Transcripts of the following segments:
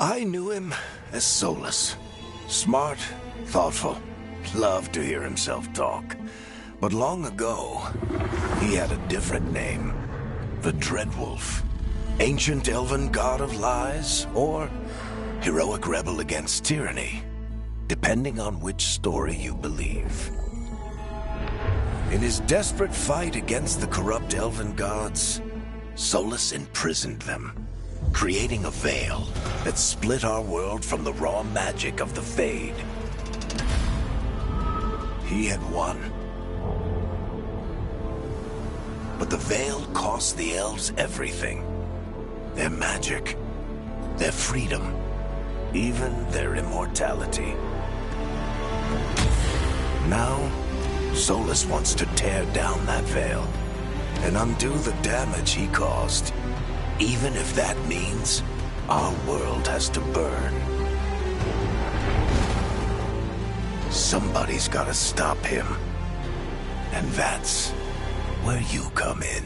I knew him as Solus. Smart, thoughtful, loved to hear himself talk. But long ago, he had a different name. The Dreadwolf. Ancient elven god of lies, or heroic rebel against tyranny, depending on which story you believe. In his desperate fight against the corrupt elven gods, Solus imprisoned them, creating a veil that split our world from the raw magic of the Fade. He had won. But the veil cost the elves everything. Their magic, their freedom, even their immortality. Now, Solus wants to tear down that veil and undo the damage he caused, even if that means our world has to burn. Somebody's gotta stop him, and that's where you come in.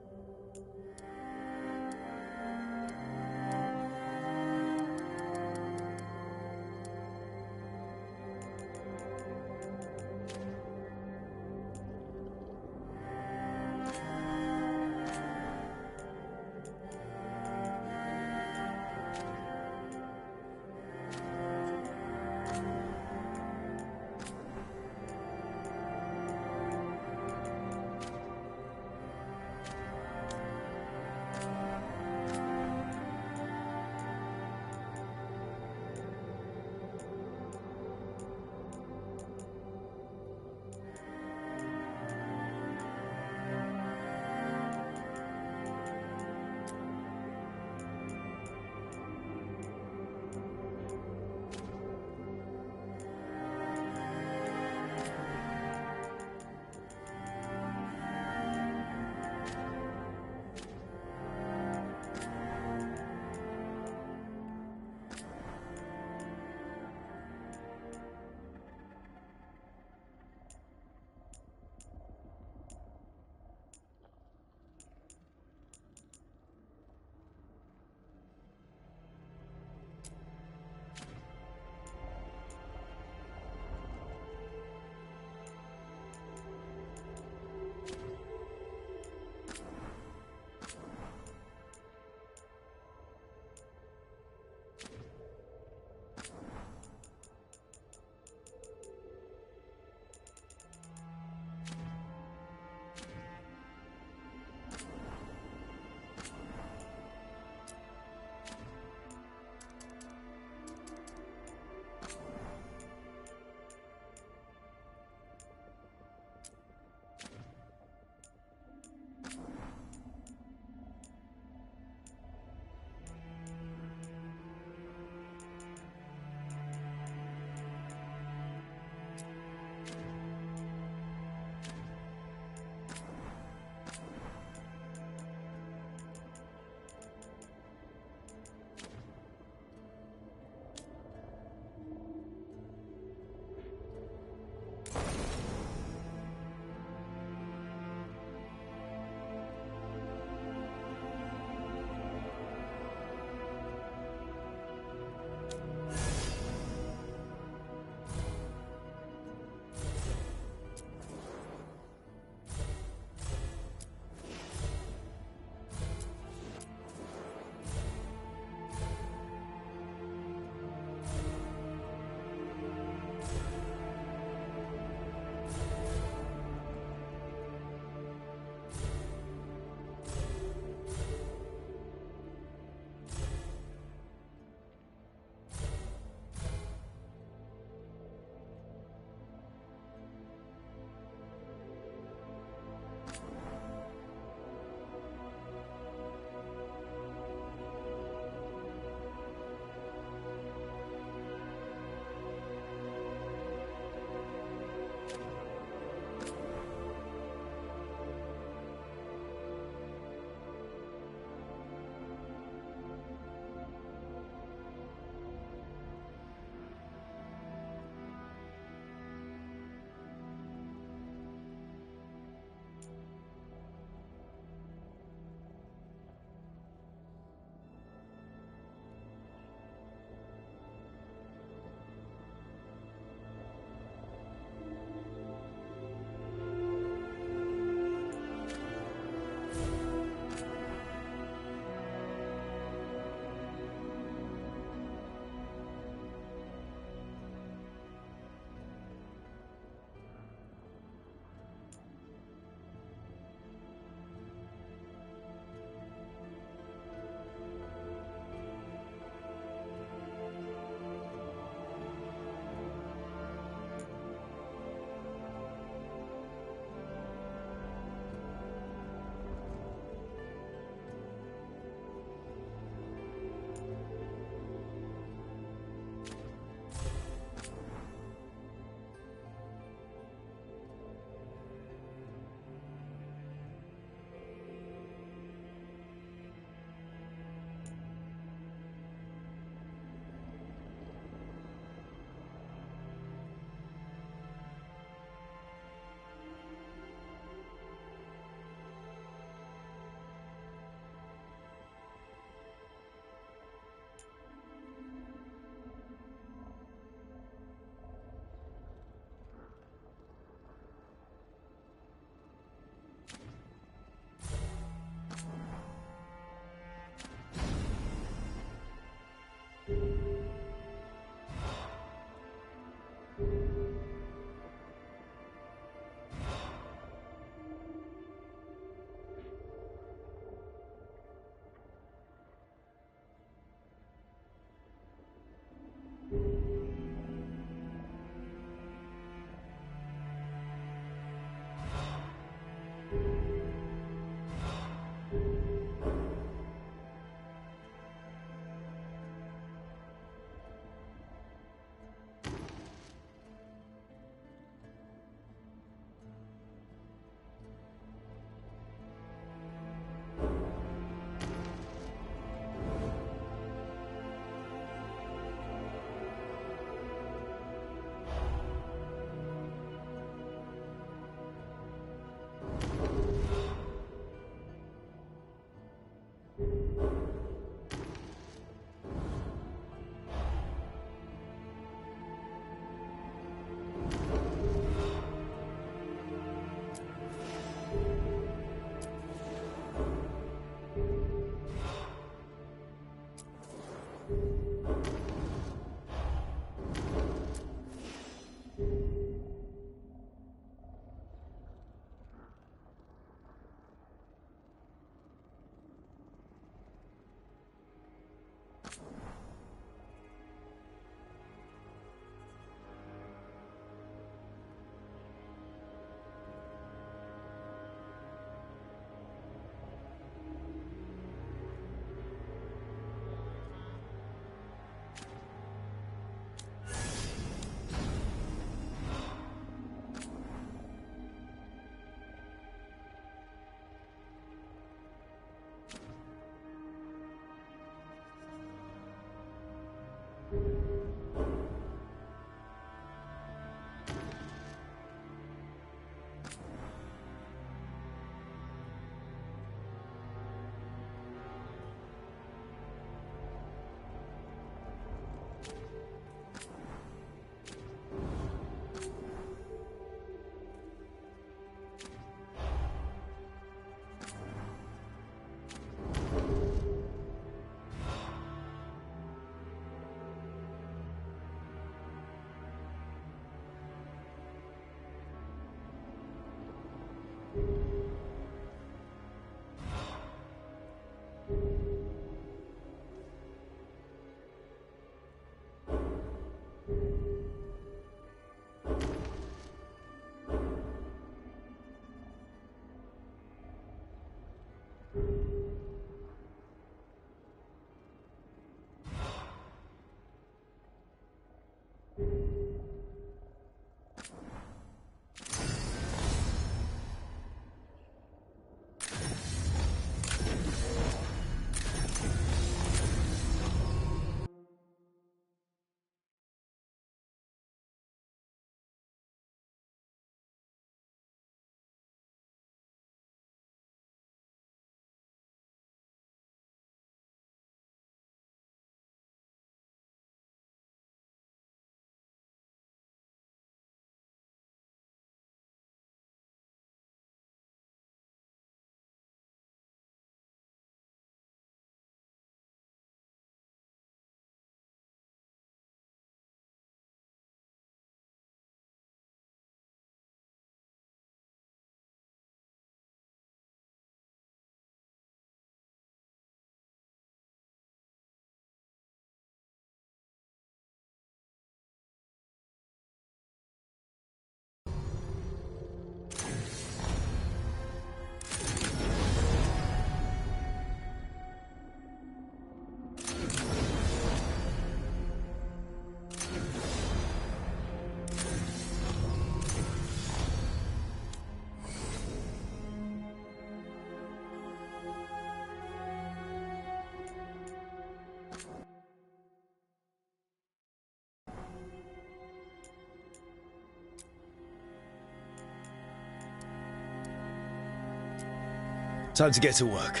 Time to get to work.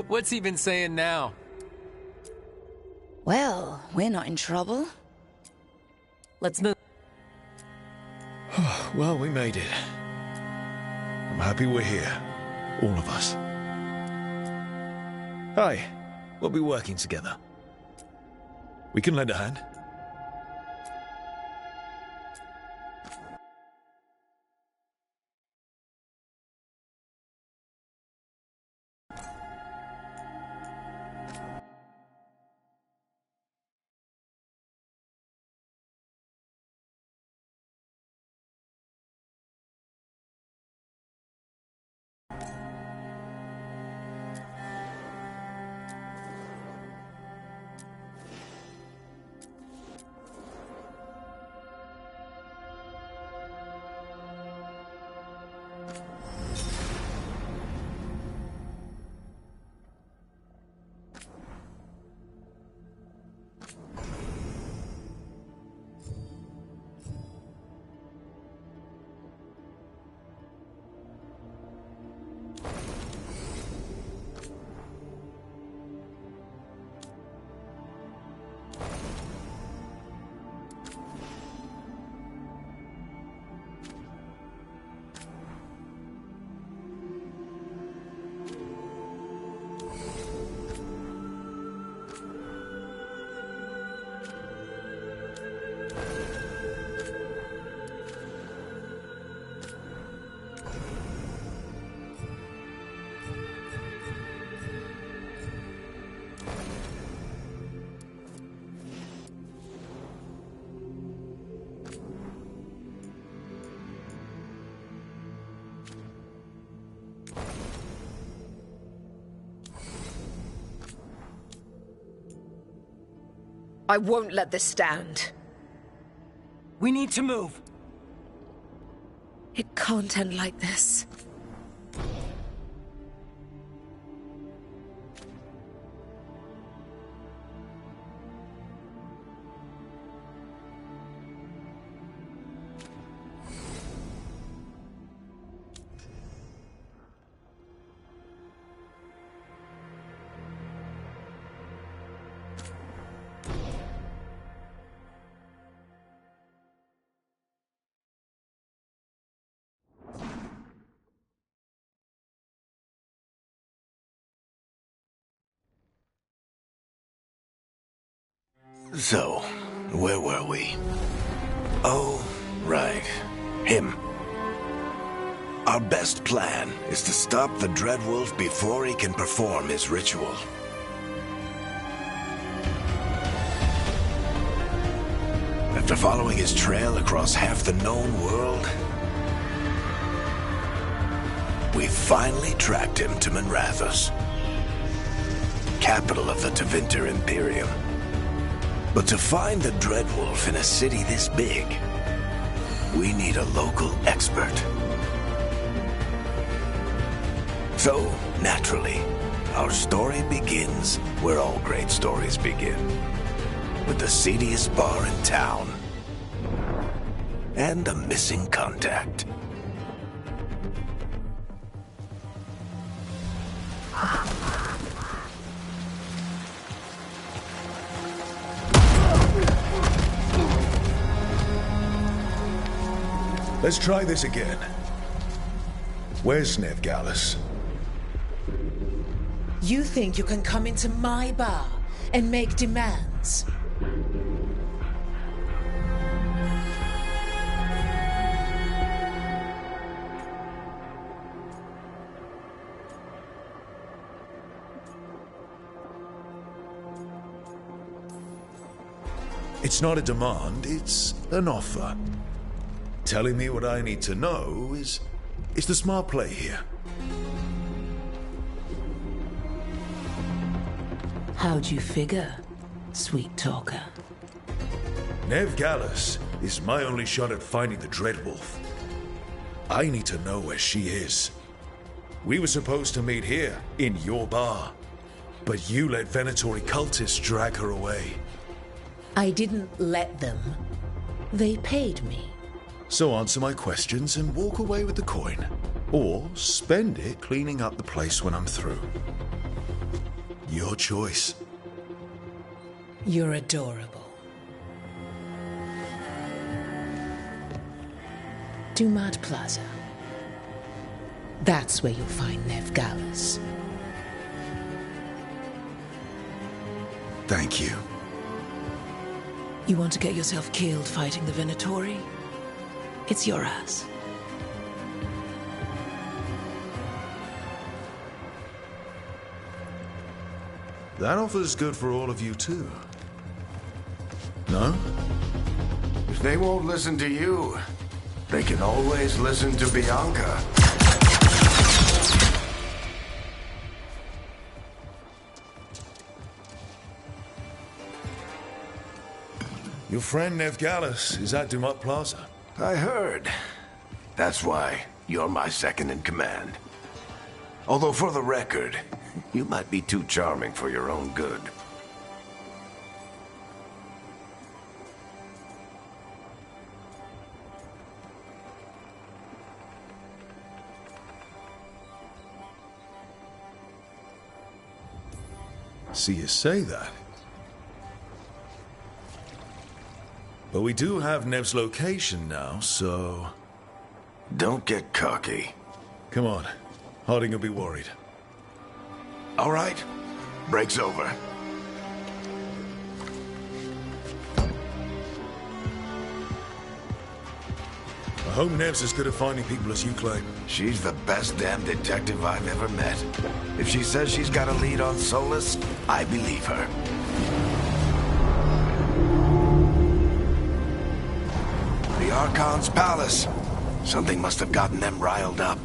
What's he been saying now? Well, we're not in trouble. Let's move. Well, we made it. I'm happy we're here. All of us. Hi. We'll be working together. We can lend a hand. I won't let this stand. We need to move. It can't end like this. So, where were we? Oh, right. Him. Our best plan is to stop the Dreadwolf before he can perform his ritual. After following his trail across half the known world, we finally tracked him to Minrathous, capital of the Tevinter Imperium. But to find the Dreadwolf in a city this big, we need a local expert. So, naturally, our story begins where all great stories begin. With the seediest bar in town. And a missing contact. Let's try this again. Where's Nevgalis? You think you can come into my bar and make demands? It's not a demand, it's an offer. Telling me what I need to know is the smart play here. How'd you figure, sweet talker? Nevgalis is my only shot at finding the Dreadwolf. I need to know where she is. We were supposed to meet here, in your bar. But you let Venatori cultists drag her away. I didn't let them. They paid me. So answer my questions and walk away with the coin. Or spend it cleaning up the place when I'm through. Your choice. You're adorable. Dumad Plaza. That's where you'll find Nev Gallus. Thank you. You want to get yourself killed fighting the Venatori? It's your ass. That offer's good for all of you too. No? If they won't listen to you, they can always listen to Bianca. Your friend Nev Gallus is at Dumad Plaza. I heard. That's why you're my second in command. Although for the record, you might be too charming for your own good. See you say that. But we do have Nev's location now, so... Don't get cocky. Come on. Harding will be worried. All right. Break's over. I hope Nev's as good at finding people as you claim. She's the best damn detective I've ever met. If she says she's got a lead on Solus, I believe her. The Archon's palace. Something must have gotten them riled up.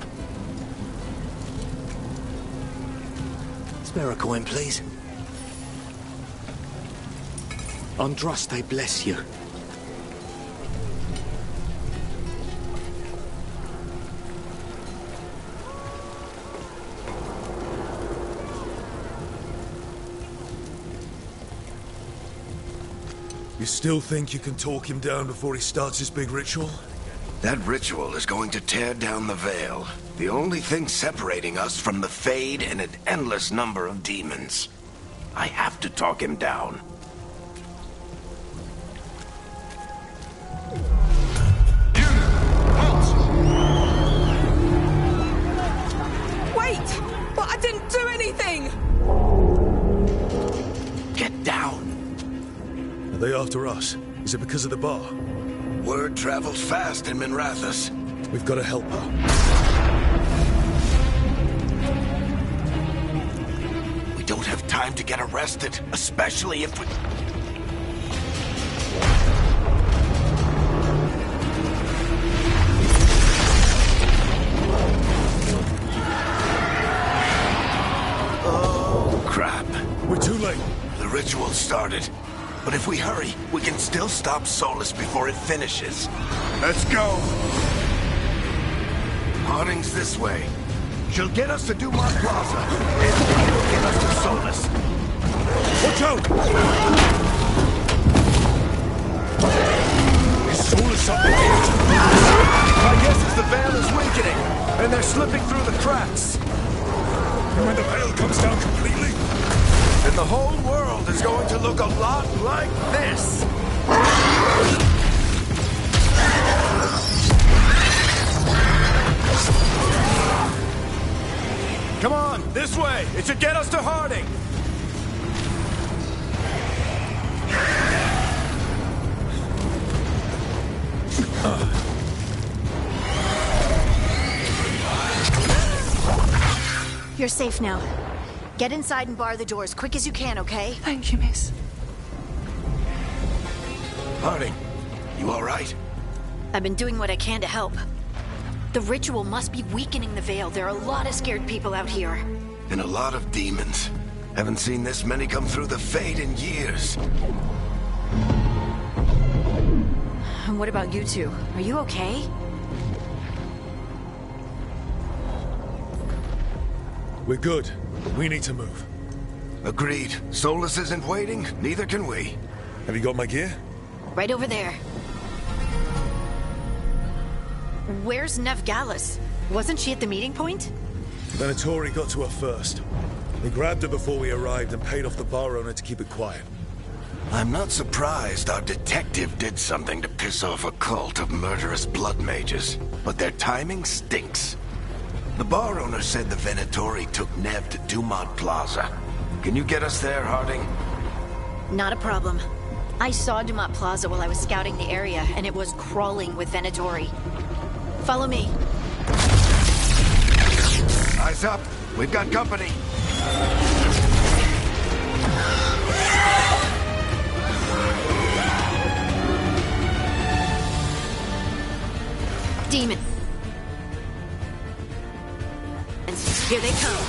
Spare a coin, please. Andraste bless you. You still think you can talk him down before he starts his big ritual? That ritual is going to tear down the veil. The only thing separating us from the Fade and an endless number of demons. I have to talk him down. Wait! But I didn't do anything! Get down. Are they after us? Is it because of the bar? Word travels fast in Minrathous. We've got to help her. We don't have time to get arrested, especially if we... Oh, crap. We're too late. The ritual started. But if we hurry, we can still stop Solus before it finishes. Let's go! Harding's this way. She'll get us to Dumad Plaza, and she'll get us to Solus. Watch out! Is Solus up here? My guess is the veil is weakening, and they're slipping through the cracks. And when the veil comes down completely? And the whole world is going to look a lot like this. Come on, this way. It should get us to Harding. You're safe now. Get inside and bar the door as quick as you can, okay? Thank you, miss. Harding, you all right? I've been doing what I can to help. The ritual must be weakening the veil. There are a lot of scared people out here. And a lot of demons. Haven't seen this many come through the Fade in years. And what about you two? Are you okay? We're good. We need to move. Agreed. Solus isn't waiting, neither can we. Have you got my gear? Right over there. Where's Nev Gallus? Wasn't she at the meeting point? Venatori got to her first. They grabbed her before we arrived and paid off the bar owner to keep it quiet. I'm not surprised our detective did something to piss off a cult of murderous blood mages, but their timing stinks. The bar owner said the Venatori took Nev to Dumont Plaza. Can you get us there, Harding? Not a problem. I saw Dumont Plaza while I was scouting the area, and it was crawling with Venatori. Follow me. Eyes up. We've got company. Demon. And here they come.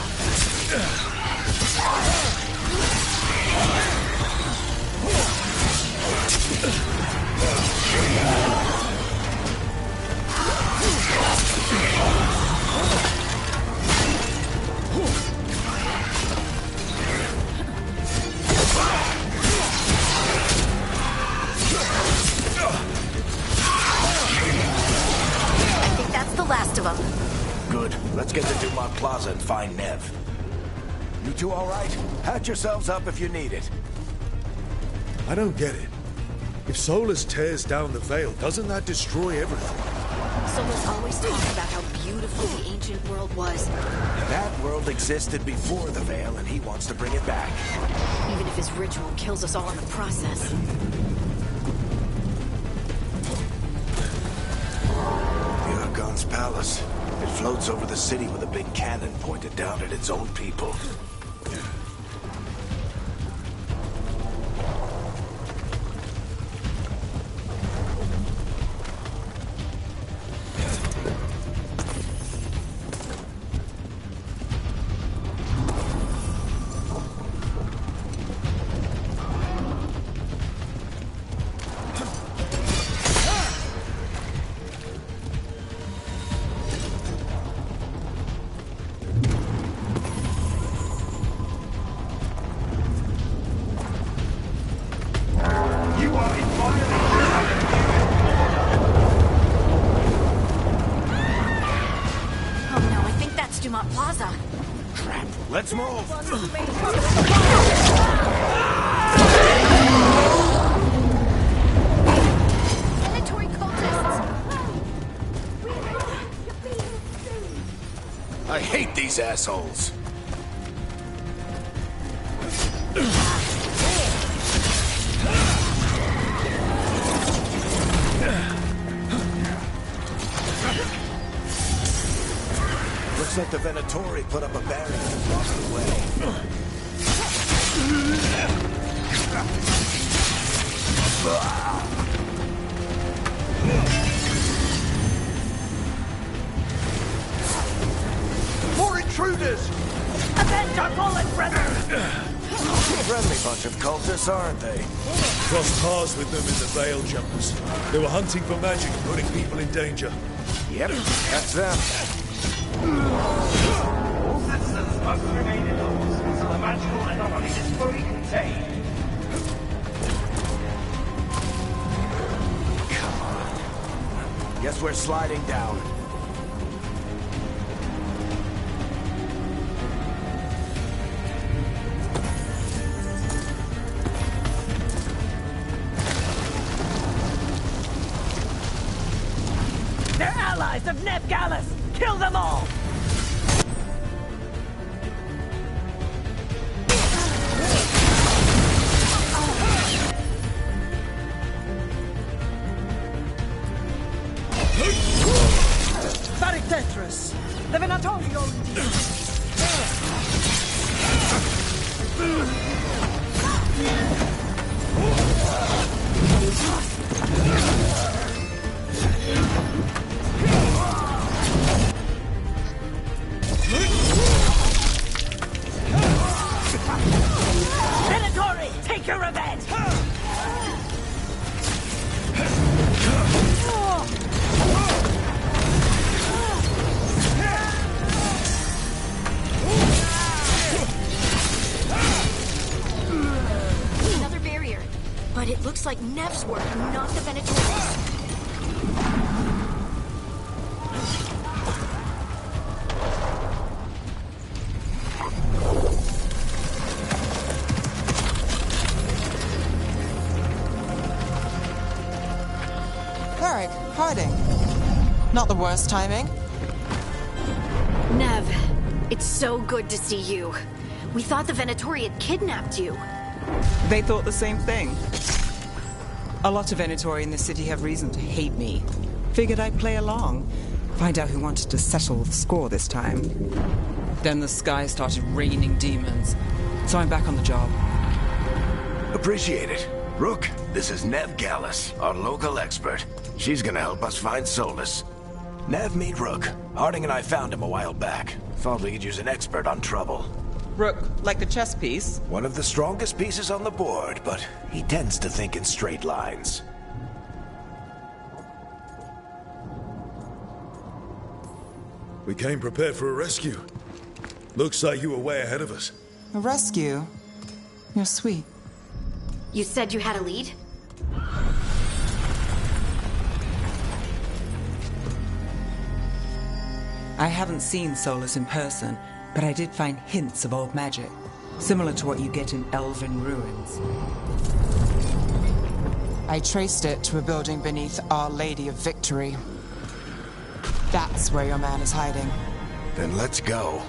I think that's the last of them. Good. Let's get to Dumont Plaza and find Nev. You two all right? Patch yourselves up if you need it. I don't get it. If Solus tears down the Veil, doesn't that destroy everything? Solus always talked about how beautiful the ancient world was. That world existed before the Veil, and he wants to bring it back. Even if his ritual kills us all in the process. The Argon's palace. It floats over the city with a big cannon pointed down at its own people. Oh no, I think that's Dumont Plaza. Crap. Let's move! Venatori cultists! I hate these assholes! Looks like the Venatori put up a barrier and blocked the way. More intruders! Avenge our fallen brethren! Friendly bunch of cultists, aren't they? Crossed paths with them in the Veil Jumpers. They were hunting for magic and putting people in danger. Yep, that's them. All citizens must remain indoors until the magical anomaly is fully contained. Come on. Guess we're sliding down. They're allies of Neb Gallus! Kill them all! Tetris, the Venatorio Venatori, take your revenge! Another barrier. But it looks like Nev's work, not the Venatori's. Varric, Harding. Not the worst timing. Nev, it's so good to see you. We thought the Venatori had kidnapped you. They thought the same thing. A lot of Venatori in this city have reason to hate me. Figured I'd play along. Find out who wanted to settle the score this time. Then the sky started raining demons. So I'm back on the job. Appreciate it. Rook, this is Nev Gallus, our local expert. She's gonna help us find Solus. Nev, meet Rook. Harding and I found him a while back. Thought we could use an expert on trouble. Rook, like the chess piece? One of the strongest pieces on the board, but he tends to think in straight lines. We came prepared for a rescue. Looks like you were way ahead of us. A rescue? You're sweet. You said you had a lead? I haven't seen Solus in person, but I did find hints of old magic, similar to what you get in elven ruins. I traced it to a building beneath Our Lady of Victory. That's where your man is hiding. Then let's go.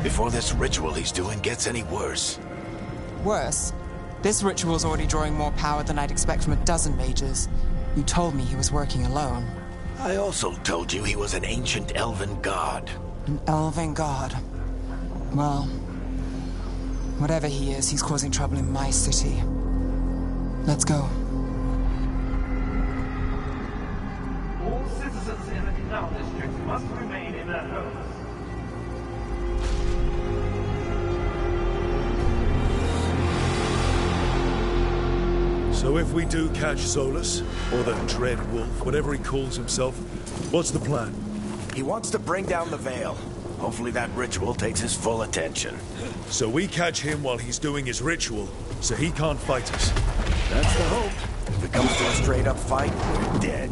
Before this ritual he's doing gets any worse. Worse? This ritual's already drawing more power than I'd expect from a dozen mages. You told me he was working alone. I also told you he was an ancient elven god. An elven god? Well, whatever he is, he's causing trouble in my city. Let's go. All citizens in the canal district must remain in their homes. So if we do catch Solus, or the Dread Wolf, whatever he calls himself, what's the plan? He wants to bring down the Veil. Hopefully that ritual takes his full attention. So we catch him while he's doing his ritual, so he can't fight us. That's the hope. If it comes to a straight-up fight, we're dead.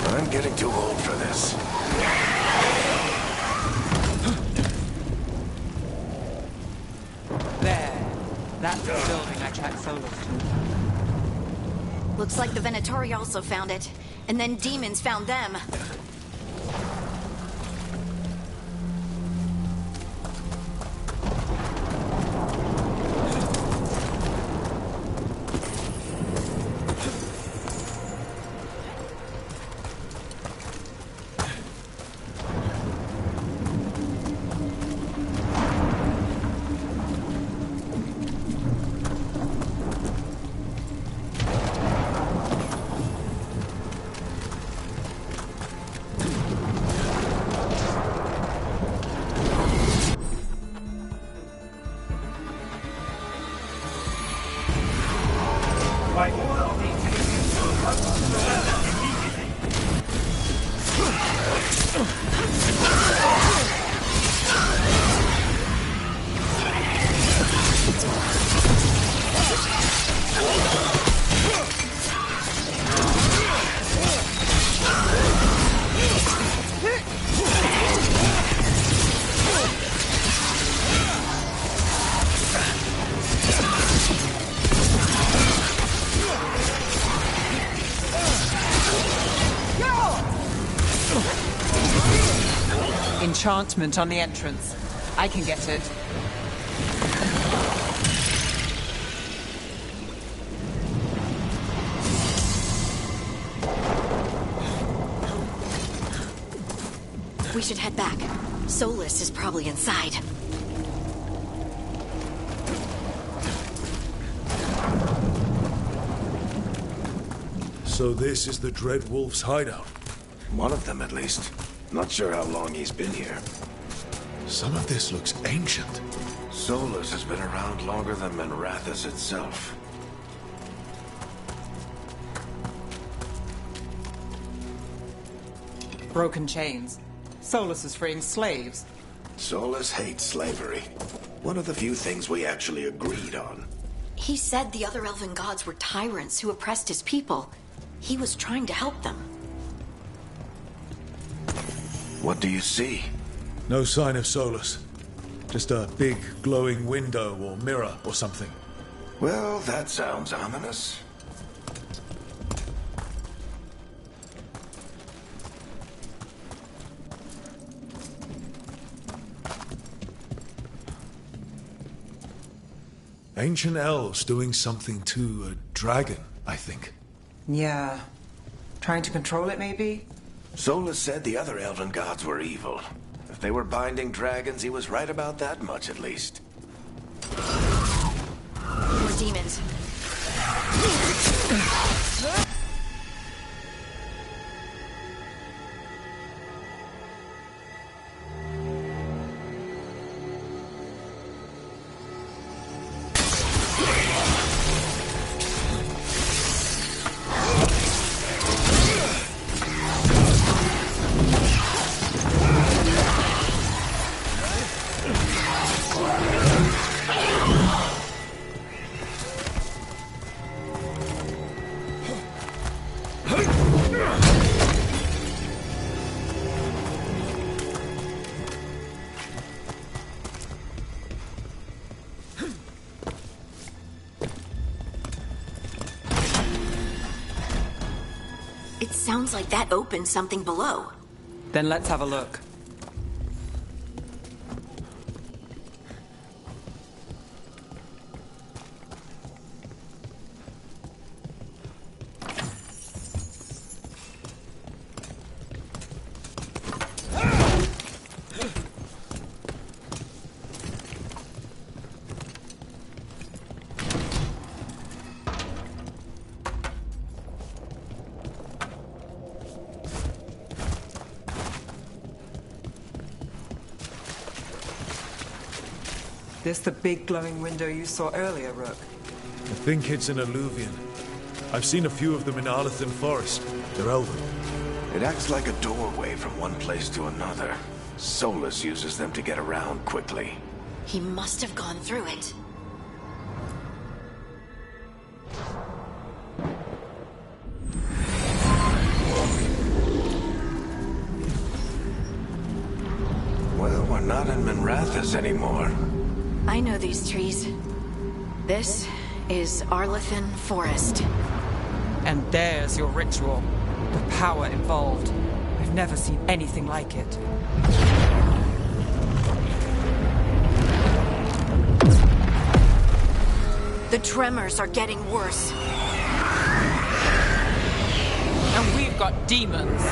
I'm getting too old for this. There. That's the building I tracked Solus to. Looks like the Venatori also found it. And then demons found them. By order of the Enchantment on the entrance. I can get it. We should head back. Solus is probably inside. So this is the Dread Wolf's hideout. One of them, at least. Not sure how long he's been here. Some of this looks ancient. Solus has been around longer than Manrathus itself. Broken chains. Solus is freeing slaves. Solus hates slavery. One of the few things we actually agreed on. He said the other elven gods were tyrants who oppressed his people. He was trying to help them. What do you see? No sign of Solus. Just a big glowing window or mirror or something. Well, that sounds ominous. Ancient elves doing something to a dragon, I think. Yeah. Trying to control it, maybe? Solus said the other elven gods were evil. If they were binding dragons, he was right about that much, at least. More demons. It sounds like that opened something below. Then let's have a look. This the big glowing window you saw earlier, Rook? I think it's an alluvian. I've seen a few of them in Arlethan Forest. They're elven. It acts like a doorway from one place to another. Solus uses them to get around quickly. He must have gone through it. Well, we're not in Minrathous anymore. I know these trees. This is Arlethan Forest. And there's your ritual. The power involved. I've never seen anything like it. The tremors are getting worse. And we've got demons.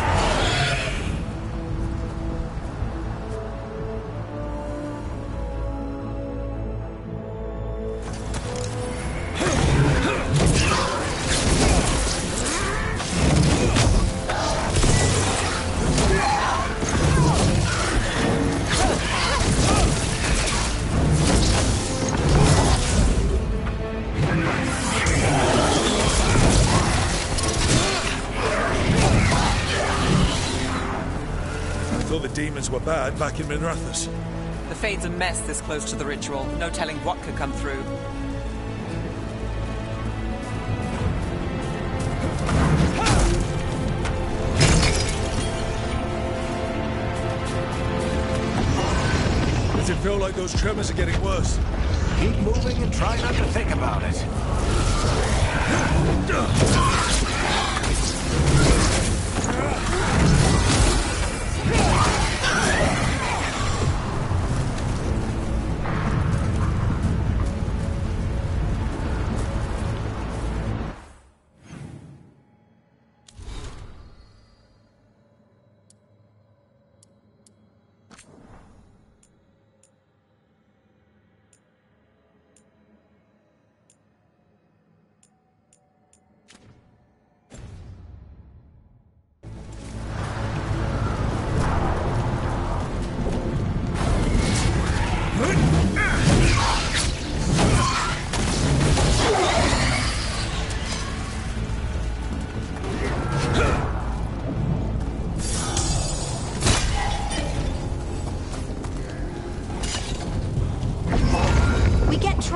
Demons were bad back in Minrathous. The Fade's a mess this close to the ritual. No telling what could come through. Does it feel like those tremors are getting worse? Keep moving and try not to think about it.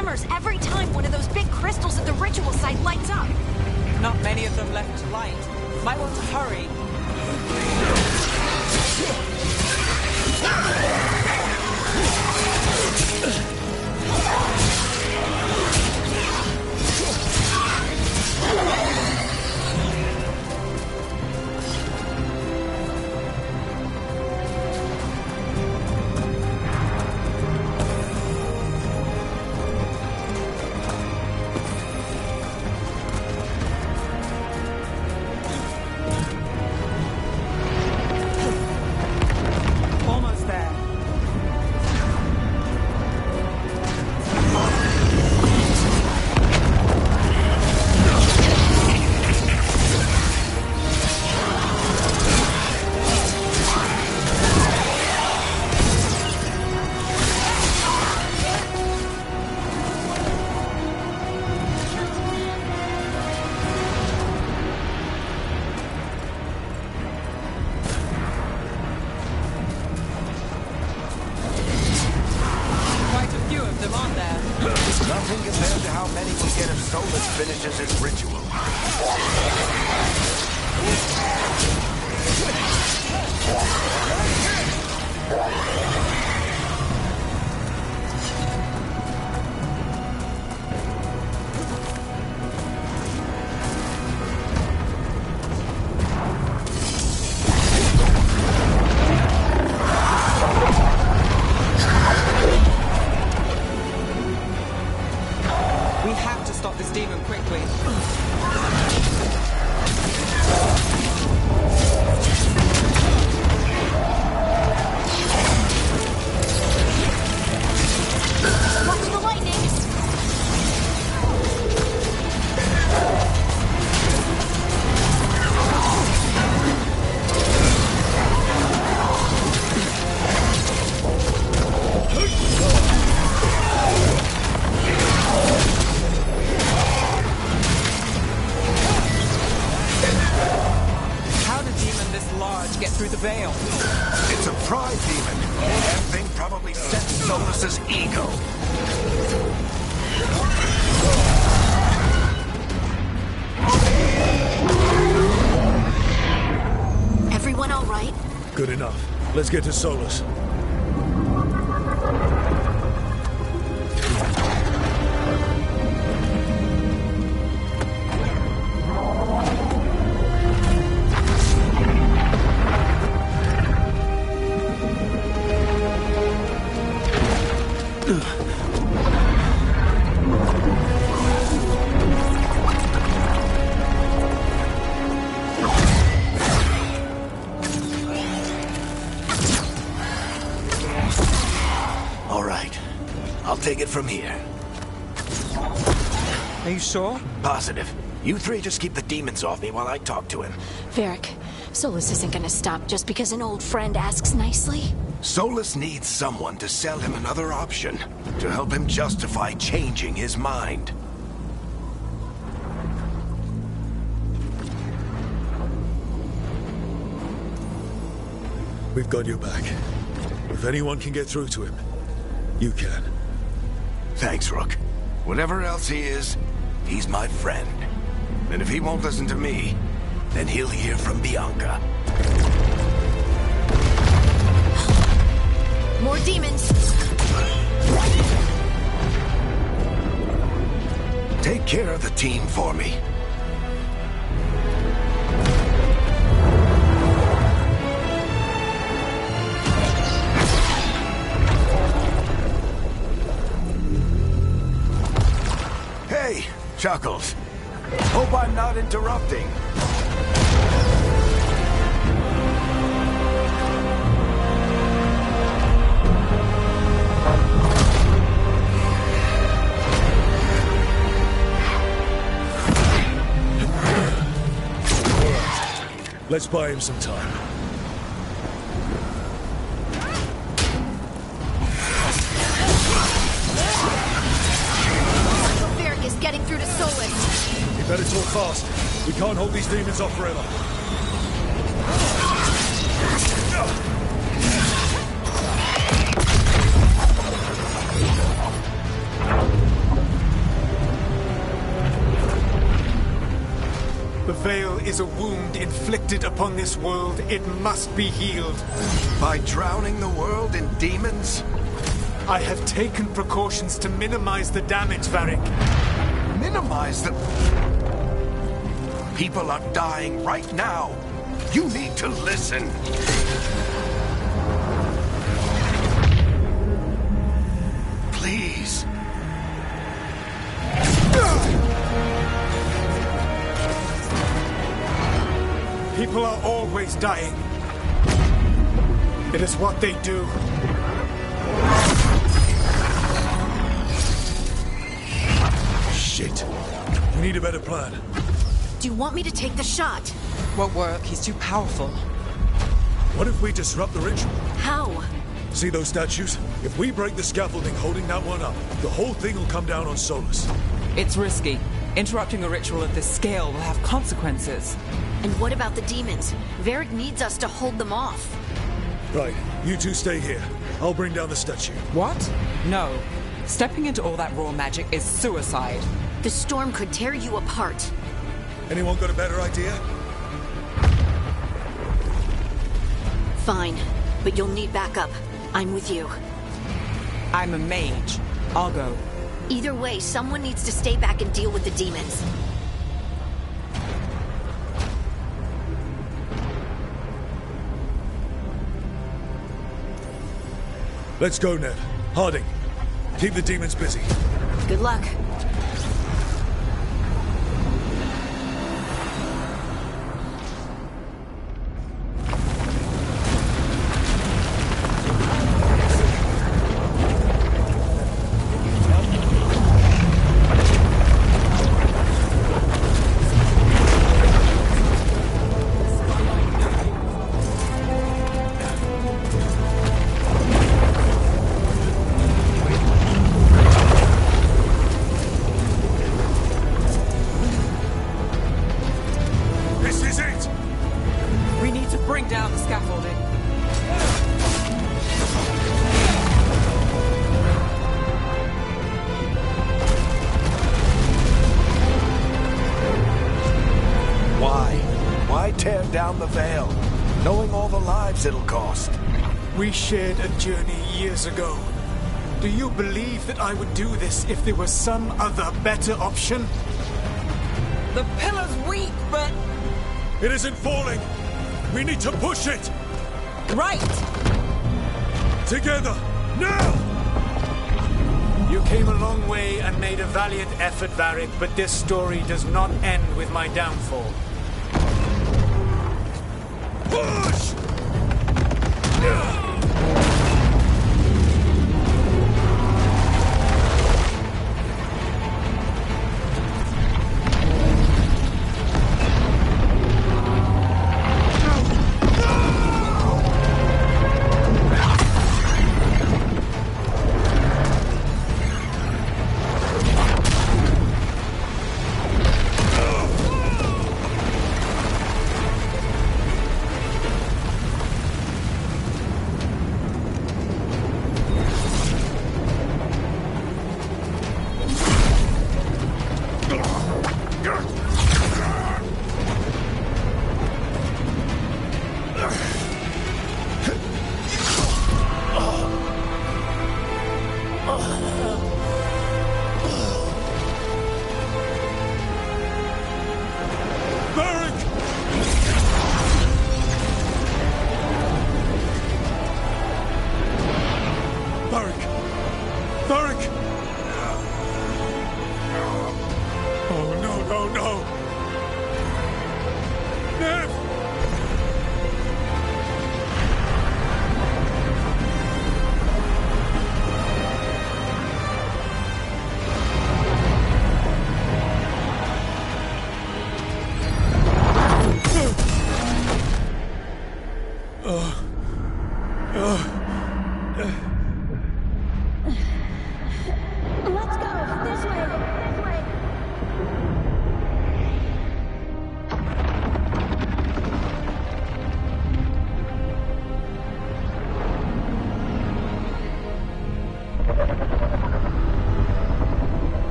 tremors every time one of those big crystals at the ritual site lights up. Not many of them left to light. Might want to hurry. Almost there. Quite a few of them, aren't there? Nothing compared to how many we get if Solus finishes his ritual. We have to stop this demon quickly. Watch the lightning! How did a demon this large get through the veil? It's a pride demon. That thing probably set Solus's ego. Everyone all right? Good enough. Let's get to Solus. All right. I'll take it from here. Are you sure? Positive. You three just keep the demons off me while I talk to him. Varric, Solus isn't gonna stop just because an old friend asks nicely. Solus needs someone to sell him another option, to help him justify changing his mind. We've got your back. If anyone can get through to him, you can. Thanks, Rook. Whatever else he is, he's my friend. And if he won't listen to me, then he'll hear from Bianca. More demons! Take care of the team for me. Hey, Chuckles. Hope I'm not interrupting. Let's buy him some time. Varric is getting through to Solus. You better talk fast. We can't hold these demons off forever. is a wound inflicted upon this world. It must be healed. By drowning the world in demons? I have taken precautions to minimize the damage, Varric. Minimize the... People are dying right now. You need to listen. Please. People are always dying. It is what they do. Shit. We need a better plan. Do you want me to take the shot? Won't work. He's too powerful. What if we disrupt the ritual? How? See those statues? If we break the scaffolding holding that one up, the whole thing will come down on Solus. It's risky. Interrupting a ritual of this scale will have consequences. And what about the demons? Varric needs us to hold them off. Right, you two stay here. I'll bring down the statue. What? No. Stepping into all that raw magic is suicide. The storm could tear you apart. Anyone got a better idea? Fine, but you'll need backup. I'm with you. I'm a mage. I'll go. Either way, someone needs to stay back and deal with the demons. Let's go, Ned. Harding, keep the demons busy. Good luck. Tear down the veil, knowing all the lives it'll cost. We shared a journey years ago. Do you believe that I would do this if there was some other better option? The pillar's weak, but... It isn't falling! We need to push it! Right! Together! Now! You came a long way and made a valiant effort, Varric, but this story does not end with my downfall. Push!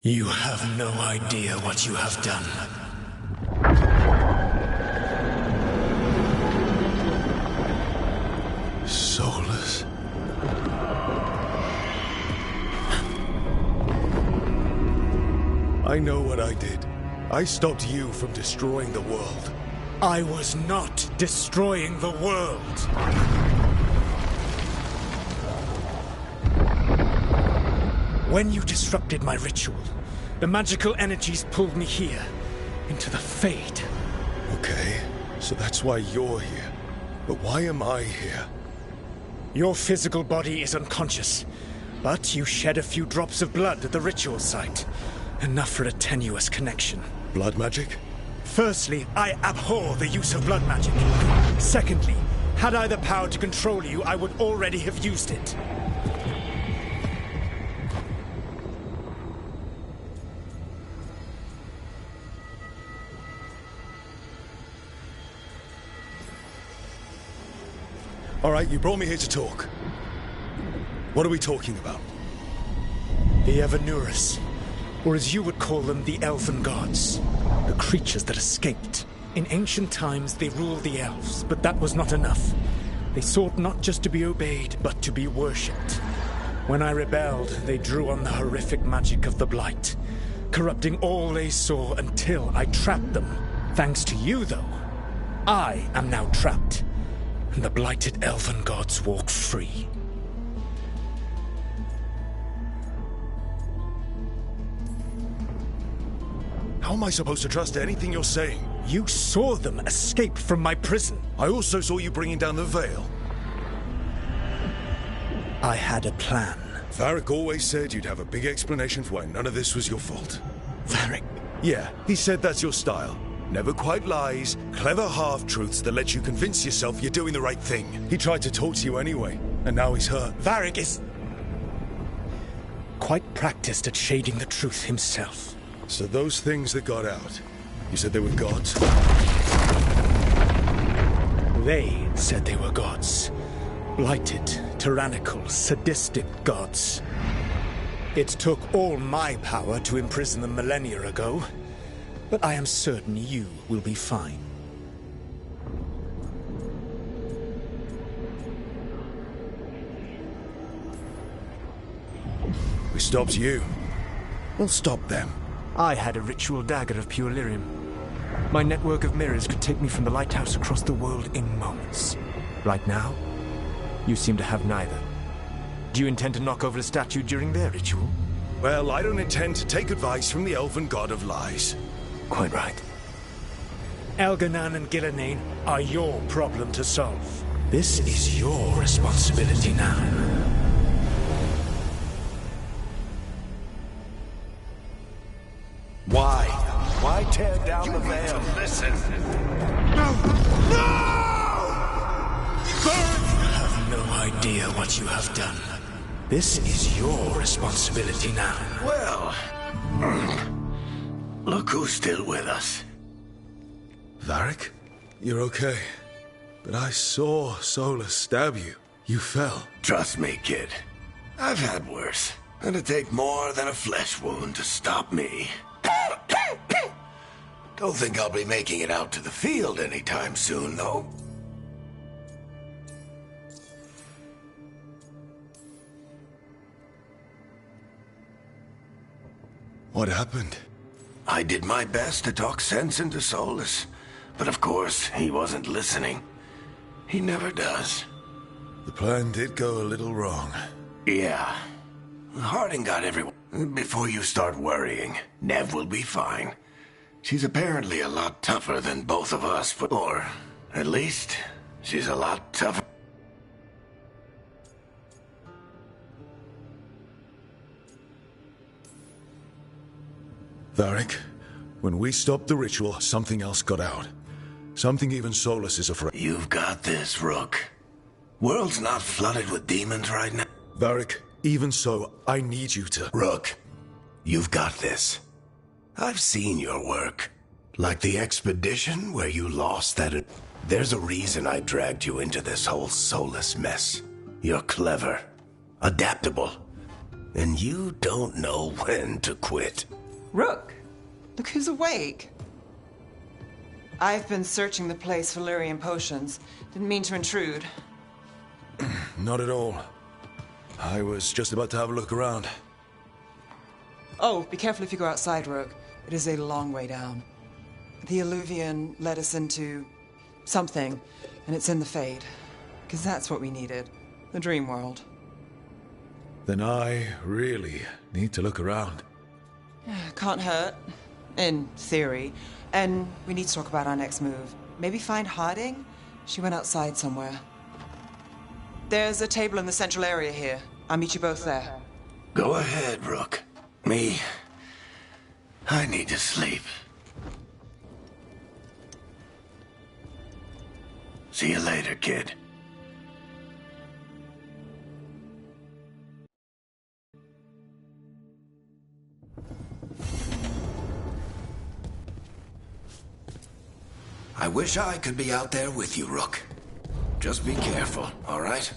You have no idea what you have done. Soulless. I know what I did. I stopped you from destroying the world. I was not destroying the world. When you disrupted my ritual, the magical energies pulled me here, into the Fade. Okay, so that's why you're here. But why am I here? Your physical body is unconscious, but you shed a few drops of blood at the ritual site. Enough for a tenuous connection. Blood magic? Firstly, I abhor the use of blood magic. Secondly, had I the power to control you, I would already have used it. All right, you brought me here to talk. What are we talking about? The Evanurus, or as you would call them, the Elven Gods. The creatures that escaped. In ancient times, they ruled the elves, but that was not enough. They sought not just to be obeyed, but to be worshipped. When I rebelled, they drew on the horrific magic of the Blight, corrupting all they saw until I trapped them. Thanks to you, though, I am now trapped, and the blighted Elven Gods walk free. How am I supposed to trust anything you're saying? You saw them escape from my prison. I also saw you bringing down the veil. I had a plan. Varric always said you'd have a big explanation for why none of this was your fault. Varric? Yeah, he said that's your style. Never quite lies, clever half-truths that let you convince yourself you're doing the right thing. He tried to talk to you anyway, and now he's hurt. Varric is quite practiced at shading the truth himself. So those things that got out, you said they were gods? They said they were gods. Blighted, tyrannical, sadistic gods. It took all my power to imprison them millennia ago, but I am certain you will be fine. We stopped you. We'll stop them. I had a ritual dagger of pure lyrium. My network of mirrors could take me from the lighthouse across the world in moments. Right now, you seem to have neither. Do you intend to knock over a statue during their ritual? Well, I don't intend to take advice from the Elven God of Lies. Quite right. Elganan and Gillenane are your problem to solve. This is your responsibility now. Why? Why tear down the veil? Listen. No! You have no idea what you have done. This is your responsibility now. Well, look who's still with us. Varric? You're okay. But I saw Solus stab you. You fell. Trust me, kid. I've had worse. It'd take more than a flesh wound to stop me. Don't think I'll be making it out to the field anytime soon, though. What happened? I did my best to talk sense into Solus, but of course, he wasn't listening. He never does. The plan did go a little wrong. Yeah. Harding got everyone. Before you start worrying, Nev will be fine. She's apparently a lot tougher than both of us, or at least, she's a lot tougher. Varric, when we stopped the ritual, something else got out. Something even Solus is afraid. You've got this, Rook. World's not flooded with demons right now. Varric, even so, I need you to... Rook, you've got this. I've seen your work. Like the expedition where you lost that... There's a reason I dragged you into this whole Solus mess. You're clever, adaptable, And you don't know when to quit. Rook, look who's awake. I've been searching the place for Lyrian potions. Didn't mean to intrude. Not at all. I was just about to have a look around. Oh, be careful if you go outside, Rook. It is a long way down. The Illuvian led us into something, and it's in the Fade. Because that's what we needed. The dream world. Then I really need to look around. Can't hurt. In theory. And we need to talk about our next move. Maybe find hiding? She went outside somewhere. There's a table in the central area here. I'll meet you both there. Go ahead, Rook. I need to sleep. See you later, kid. I wish I could be out there with you, Rook. Just be careful, all right?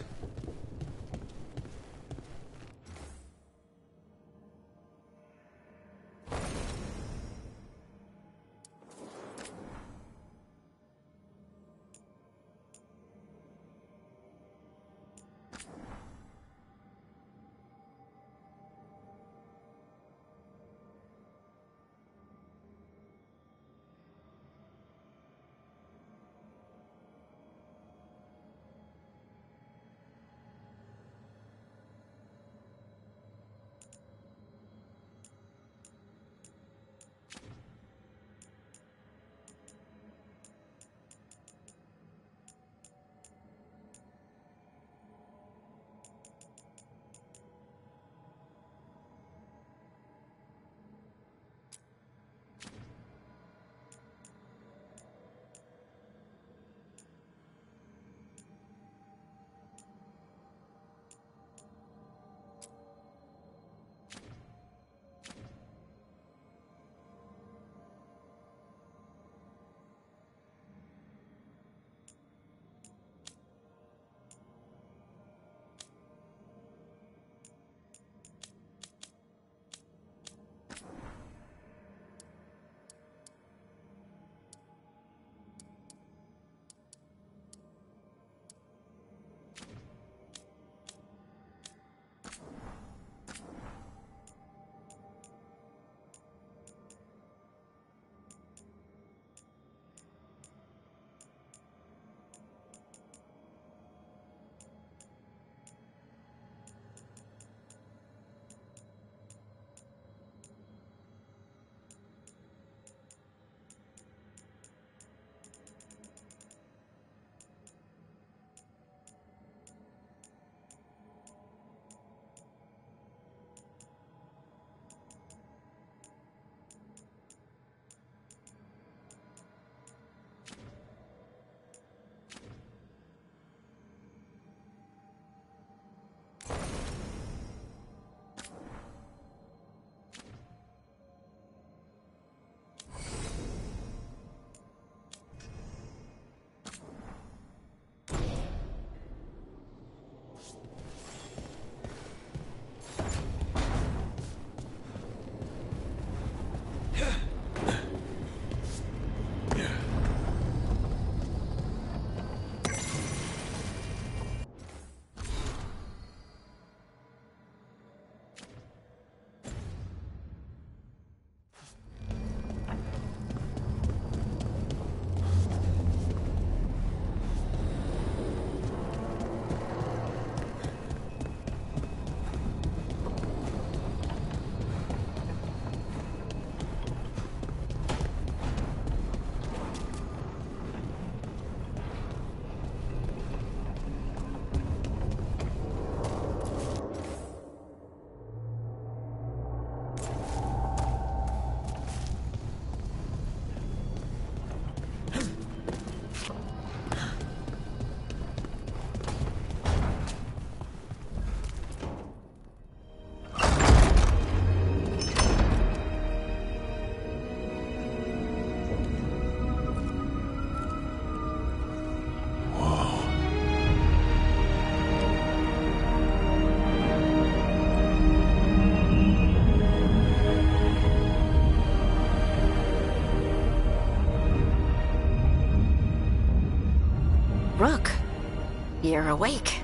you're awake.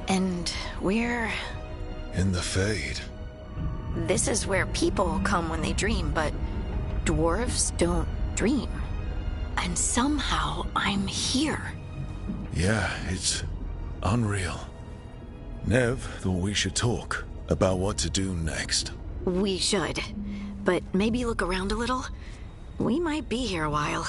And we're... In the Fade. This is where people come when they dream, but dwarves don't dream. And somehow I'm here. Yeah, it's unreal. Nev thought we should talk about what to do next. We should. But maybe look around a little. We might be here a while.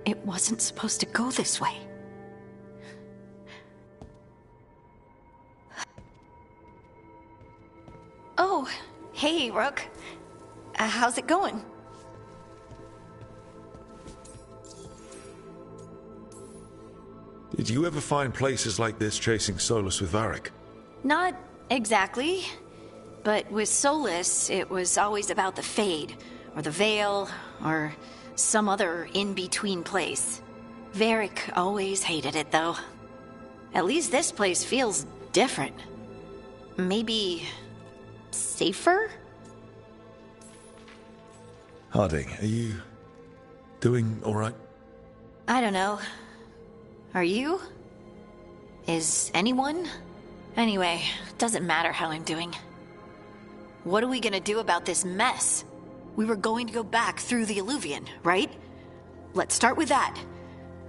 It wasn't supposed to go this way. Oh, hey, Rook. How's it going? Did you ever find places like this chasing Solus with Varric? Not exactly. But with Solus, it was always about the Fade, or the Veil, or some other in-between place. Varric always hated it, though. At least this place feels different. Maybe... safer? Harding, are you... doing alright? I don't know. Are you? Is anyone? Anyway, doesn't matter how I'm doing. What are we gonna do about this mess? We were going to go back through the Illuvian, right? Let's start with that.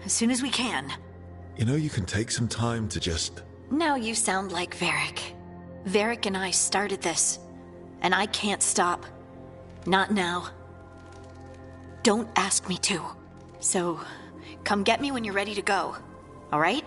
As soon as we can. You know, you can take some time to just... Now you sound like Varric. Varric and I started this. And I can't stop. Not now. Don't ask me to. So, come get me when you're ready to go. Alright?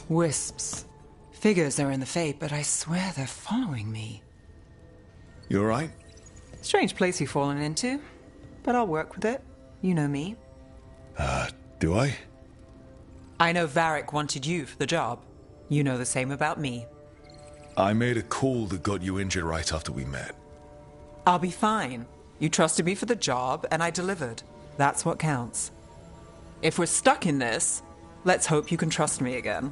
Wisps. Figures are in the Fate, but I swear they're following me. You alright? Strange place you've fallen into, but I'll work with it. You know me. Do I? I know Varric wanted you for the job. You know the same about me. I made a call that got you injured right after we met. I'll be fine. You trusted me for the job, and I delivered. That's what counts. If we're stuck in this, let's hope you can trust me again.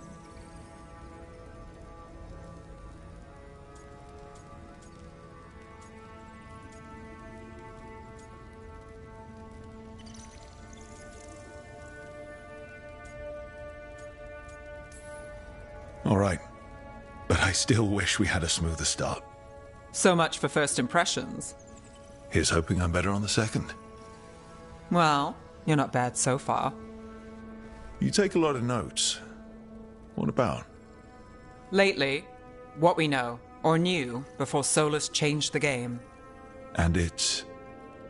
All right. But I still wish we had a smoother start. So much for first impressions. Here's hoping I'm better on the second. Well, you're not bad so far. You take a lot of notes. What about? Lately, what we know, or knew, before Solus changed the game. And it's...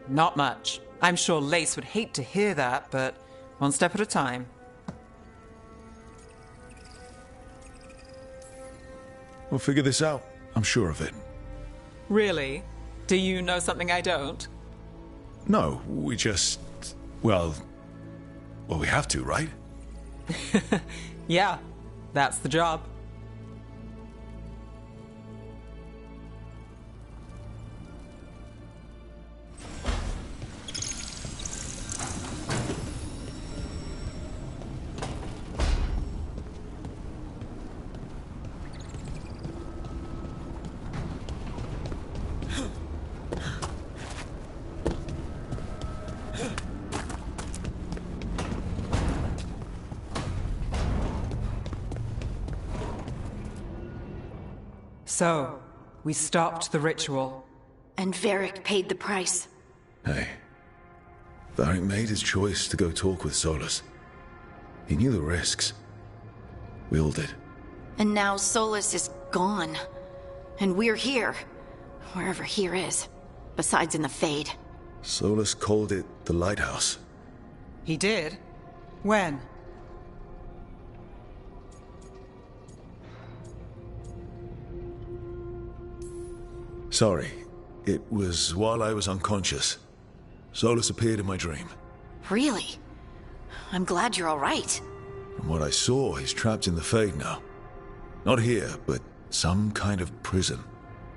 Not much. I'm sure Lace would hate to hear that, but one step at a time. We'll figure this out. I'm sure of it. Really? Do you know something I don't? No, we just... Well, we have to, right? Yeah, that's the job. So, we stopped the ritual. And Varric paid the price. Hey. Varric made his choice to go talk with Solus. He knew the risks. We all did. And now Solus is gone. And we're here. Wherever here is. Besides in the Fade. Solus called it the Lighthouse. He did? When? Sorry. It was while I was unconscious. Solus appeared in my dream. Really? I'm glad you're all right. From what I saw, he's trapped in the Fade now. Not here, but some kind of prison.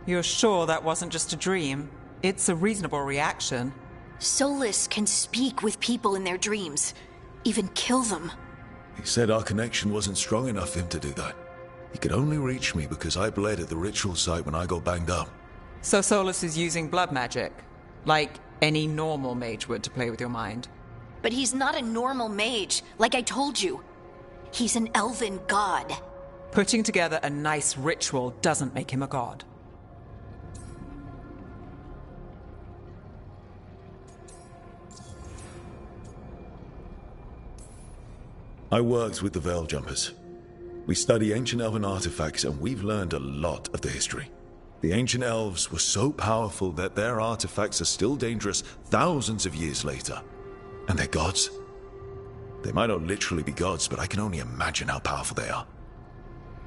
You're sure that wasn't just a dream? It's a reasonable reaction. Solus can speak with people in their dreams. Even kill them. He said our connection wasn't strong enough for him to do that. He could only reach me because I bled at the ritual site when I got banged up. So Solus is using blood magic? Like any normal mage would to play with your mind? But he's not a normal mage, like I told you. He's an elven god. Putting together a nice ritual doesn't make him a god. I worked with the Veil Jumpers. We study ancient elven artifacts, and we've learned a lot of the history. The ancient elves were so powerful that their artifacts are still dangerous thousands of years later. And they're gods. They might not literally be gods, but I can only imagine how powerful they are.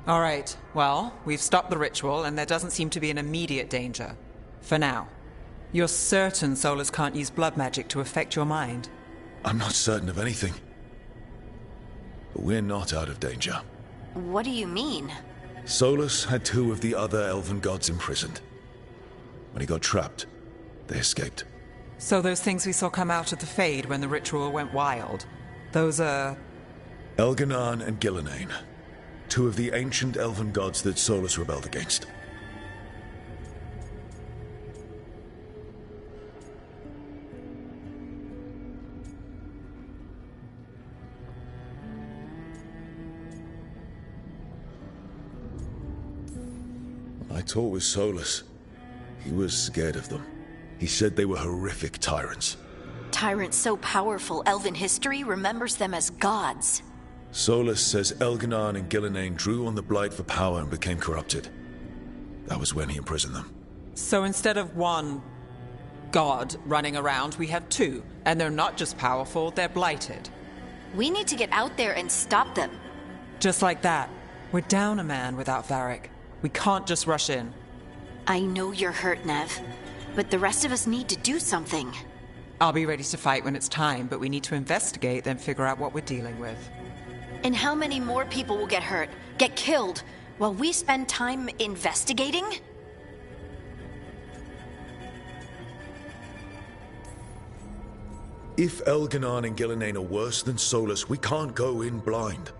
All right, well, we've stopped the ritual, and there doesn't seem to be an immediate danger. For now. You're certain Solus can't use blood magic to affect your mind? I'm not certain of anything. But we're not out of danger. What do you mean? Solus had two of the other elven gods imprisoned. When he got trapped, they escaped. So those things we saw come out of the Fade when the ritual went wild, those are... Elganan and Gillenane. Two of the ancient elven gods that Solus rebelled against. When I talked with Solus, he was scared of them. He said they were horrific tyrants. Tyrants so powerful, elven history remembers them as gods. Solus says Elganan and Gillenane drew on the Blight for power and became corrupted. That was when he imprisoned them. So instead of one god running around, we have two. And they're not just powerful, they're blighted. We need to get out there and stop them. Just like that. We're down a man without Varric. We can't just rush in. I know you're hurt, Nev, but the rest of us need to do something. I'll be ready to fight when it's time, but we need to investigate, then figure out what we're dealing with. And how many more people will get hurt, get killed, while we spend time investigating? If Elganon and Gillenane are worse than Solus, we can't go in blind.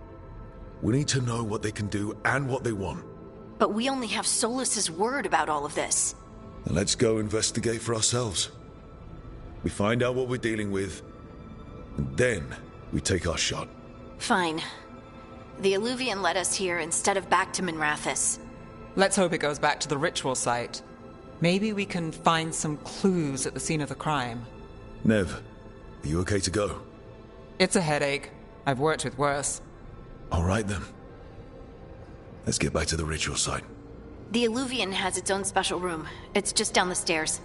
We need to know what they can do and what they want. But we only have Solus's word about all of this. Then let's go investigate for ourselves. We find out what we're dealing with, and then we take our shot. Fine. The Illuvian led us here instead of back to Minrathous. Let's hope it goes back to the ritual site. Maybe we can find some clues at the scene of the crime. Nev, are you okay to go? It's a headache. I've worked with worse. All right then. Let's get back to the ritual site. The Illuvian has its own special room. It's just down the stairs.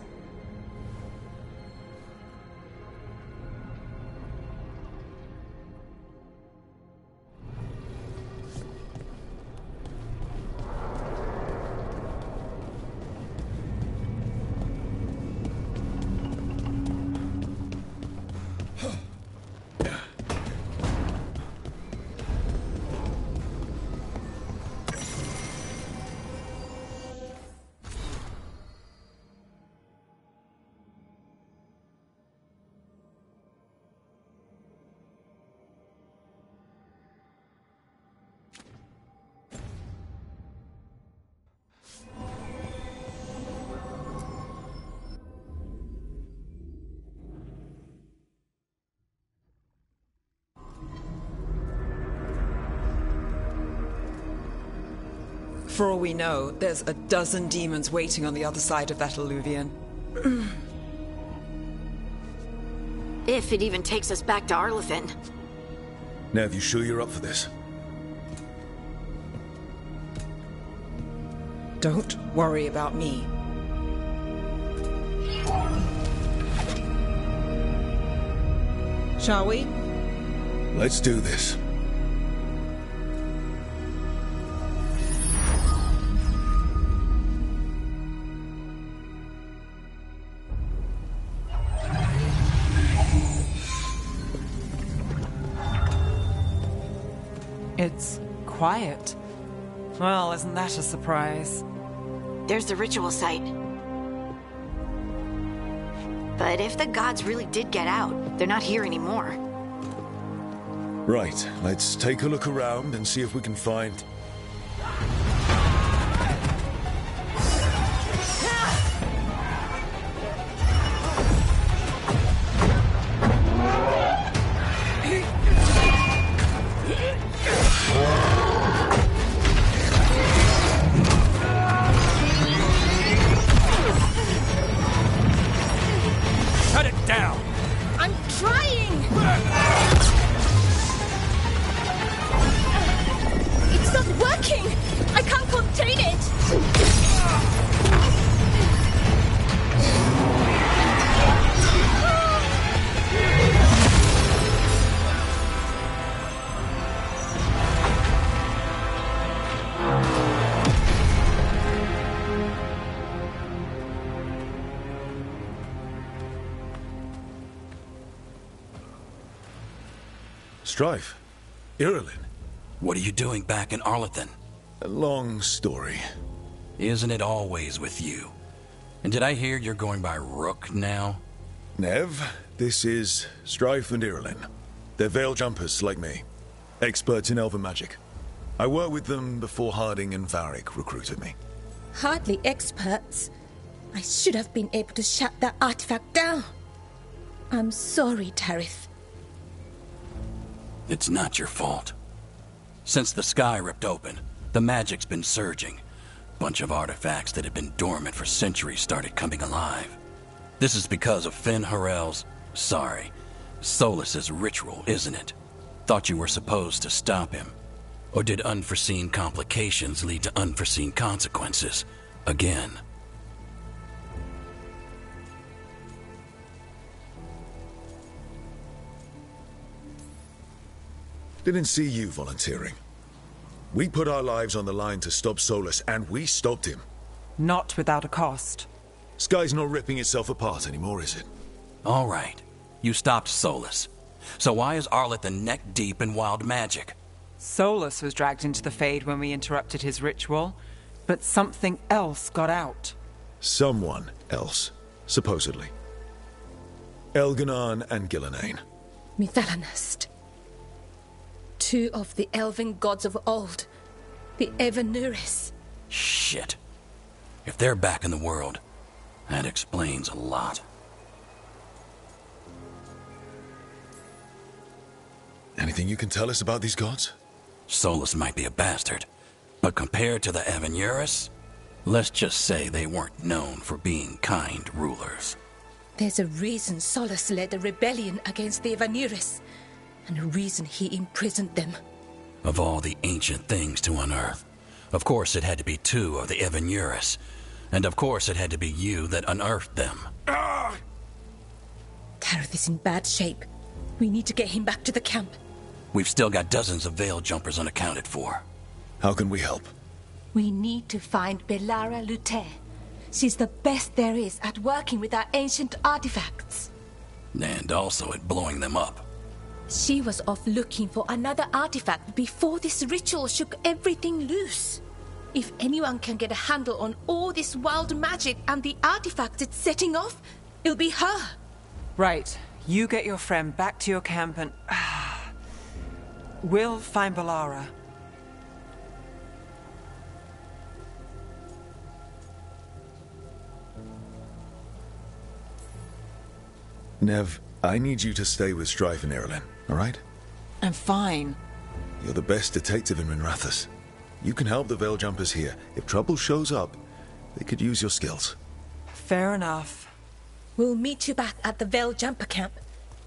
For all we know, there's a dozen demons waiting on the other side of that Illuvian. If it even takes us back to Arlethan. Nev, you sure you're up for this? Don't worry about me. Shall we? Let's do this. It's quiet. Well, isn't that a surprise? There's the ritual site. But if the gods really did get out, they're not here anymore. Right, let's take a look around and see if we can find... Strife? Irulan? What are you doing back in Arlethan? A long story. Isn't it always with you? And did I hear you're going by Rook now? Nev, this is Strife and Irulan. They're veil jumpers like me. Experts in elven magic. I worked with them before Harding and Varric recruited me. Hardly experts. I should have been able to shut that artifact down. I'm sorry, Tarith. It's not your fault. Since the sky ripped open, the magic's been surging. Bunch of artifacts that had been dormant for centuries started coming alive. This is because of Finn Harel's... Solus's ritual, isn't it? Thought you were supposed to stop him. Or did unforeseen complications lead to unforeseen consequences? Again. Didn't see you volunteering. We put our lives on the line to stop Solus, and we stopped him. Not without a cost. Sky's not ripping itself apart anymore, is it? All right. You stopped Solus. So why is Arleth neck deep in wild magic? Solus was dragged into the Fade when we interrupted his ritual, but something else got out. Someone else, supposedly. Elganon and Gillenane. Mythalanast. Two of the elven gods of old. The Evanuris. Shit. If they're back in the world, that explains a lot. Anything you can tell us about these gods? Solus might be a bastard, but compared to the Evanuris, let's just say they weren't known for being kind rulers. There's a reason Solus led a rebellion against the Evanuris, and a reason he imprisoned them. Of all the ancient things to unearth, of course it had to be two of the Evanuris, and of course it had to be you that unearthed them. Tareth is in bad shape. We need to get him back to the camp. We've still got dozens of Veil Jumpers unaccounted for. How can we help? We need to find Belara Lute. She's the best there is at working with our ancient artifacts. And also at blowing them up. She was off looking for another artifact before this ritual shook everything loose. If anyone can get a handle on all this wild magic and the artifacts it's setting off, it'll be her. Right. You get your friend back to your camp and... we'll find Belara. Nev, I need you to stay with Strife and Irilyn, all right? I'm fine. You're the best detective in Minrathous. You can help the Veil Jumpers here. If trouble shows up, they could use your skills. Fair enough. We'll meet you back at the Veil Jumper camp.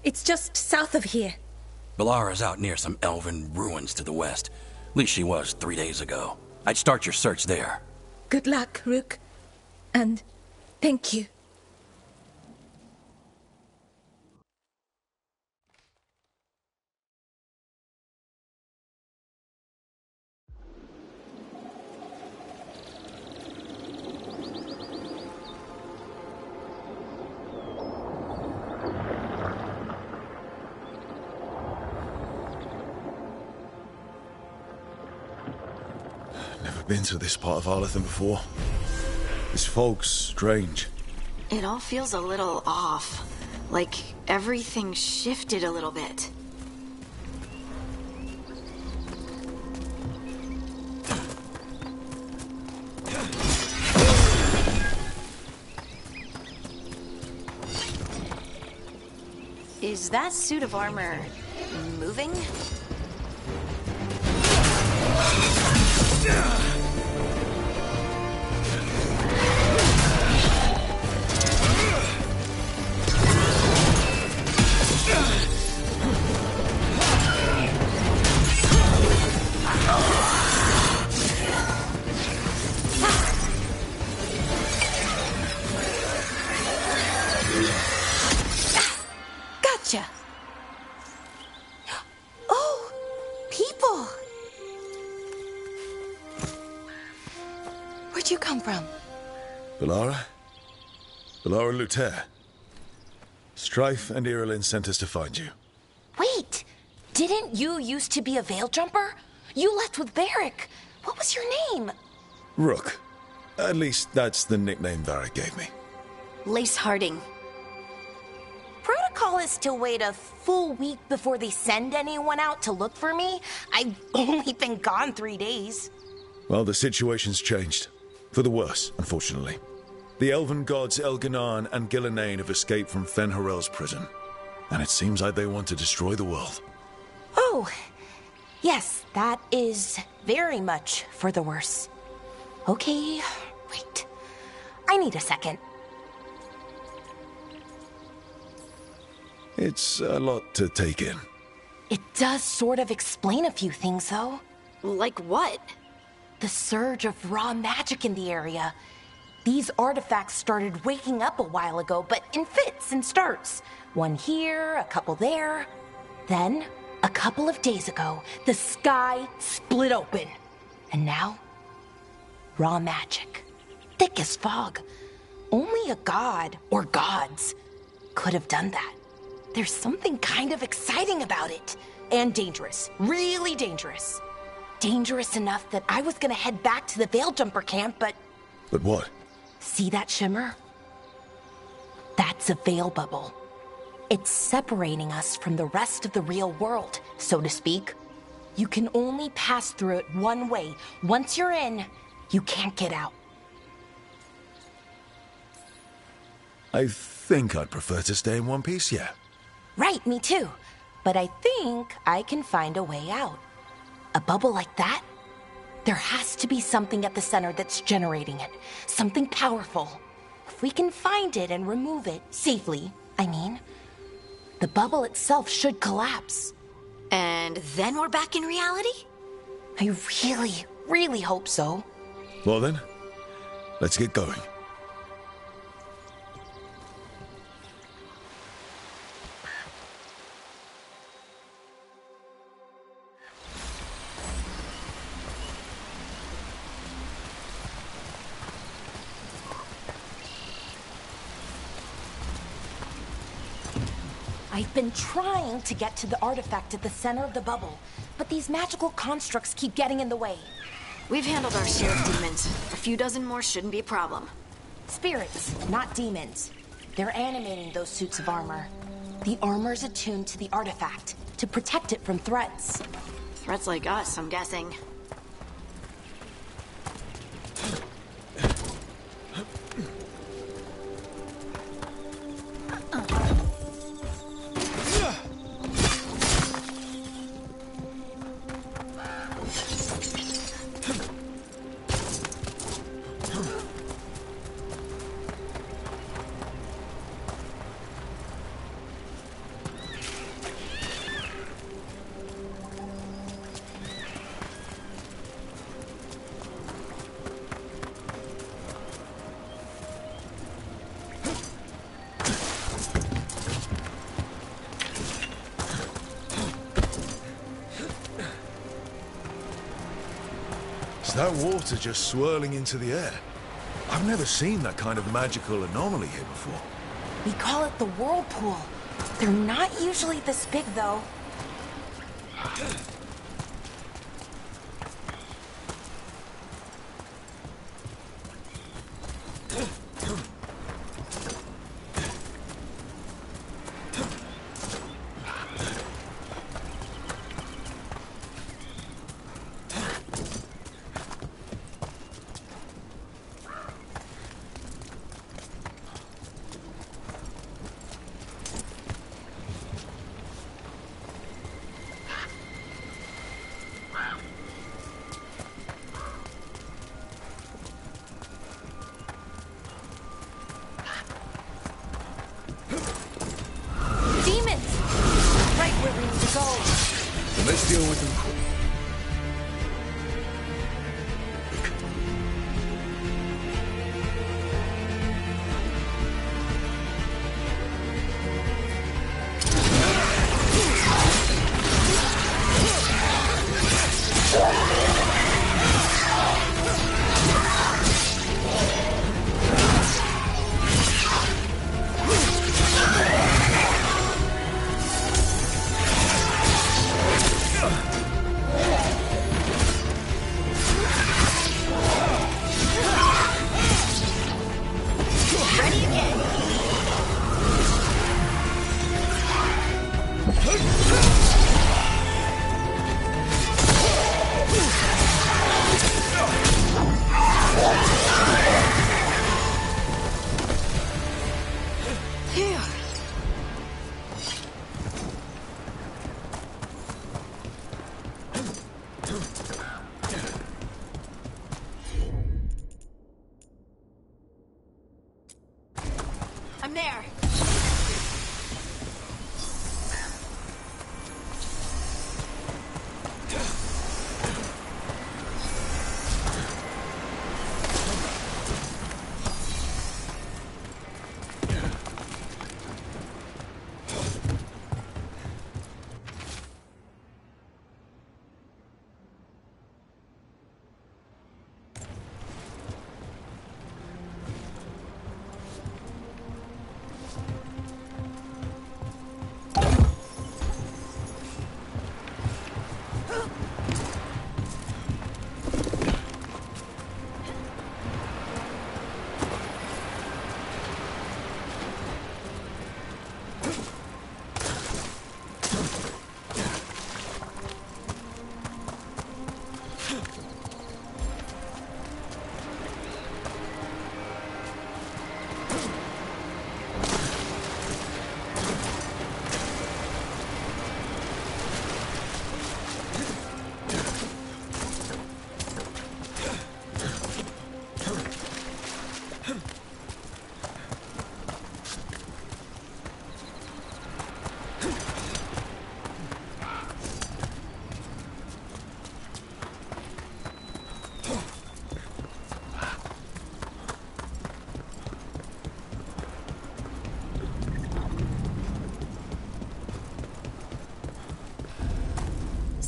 It's just south of here. Belara's out near some elven ruins to the west. At least she was 3 days ago. I'd start your search there. Good luck, Rook. And thank you. Been to this part of Arleth before. This fog's strange. It all feels a little off. Like everything shifted a little bit. Is that suit of armor moving? Gotcha. Oh, people. Where'd you come from? Belara? Belara Luther. Strife and Irilyn sent us to find you. Wait! Didn't you used to be a Veil Jumper? You left with Varric. What was your name? Rook. At least that's the nickname Varric gave me. Lace Harding. Protocol is to wait a full week before they send anyone out to look for me. I've only been gone 3 days. Well, the situation's changed. For the worse, unfortunately. The elven gods Elganon and Gillenane have escaped from Fen'Harel's prison. And it seems like they want to destroy the world. Oh, yes, that is very much for the worse. Okay, wait. I need a second. It's a lot to take in. It does sort of explain a few things, though. Like what? The surge of raw magic in the area. These artifacts started waking up a while ago, but in fits and starts. One here, a couple there. Then, a couple of days ago, the sky split open. And now, raw magic. Thick as fog. Only a god, or gods, could have done that. There's something kind of exciting about it. And dangerous. Really dangerous. Dangerous enough that I was gonna head back to the Veil Jumper camp, but... But what? See that shimmer? That's a veil bubble. It's separating us from the rest of the real world, so to speak. You can only pass through it one way. Once you're in, you can't get out. I think I'd prefer to stay in one piece, yeah. Right, me too. But I think I can find a way out. A bubble like that? There has to be something at the center that's generating it. Something powerful. If we can find it and remove it, safely, I mean, the bubble itself should collapse. And then we're back in reality? I really, really hope so. Well then, let's get going. I've been trying to get to the artifact at the center of the bubble, but these magical constructs keep getting in the way. We've handled our share of demons. A few dozen more shouldn't be a problem. Spirits, not demons. They're animating those suits of armor. The armor's attuned to the artifact, to protect it from threats. Threats like us, I'm guessing. Is that water just swirling into the air? I've never seen that kind of magical anomaly here before. We call it the whirlpool. They're not usually this big, though. Let's deal with them quick.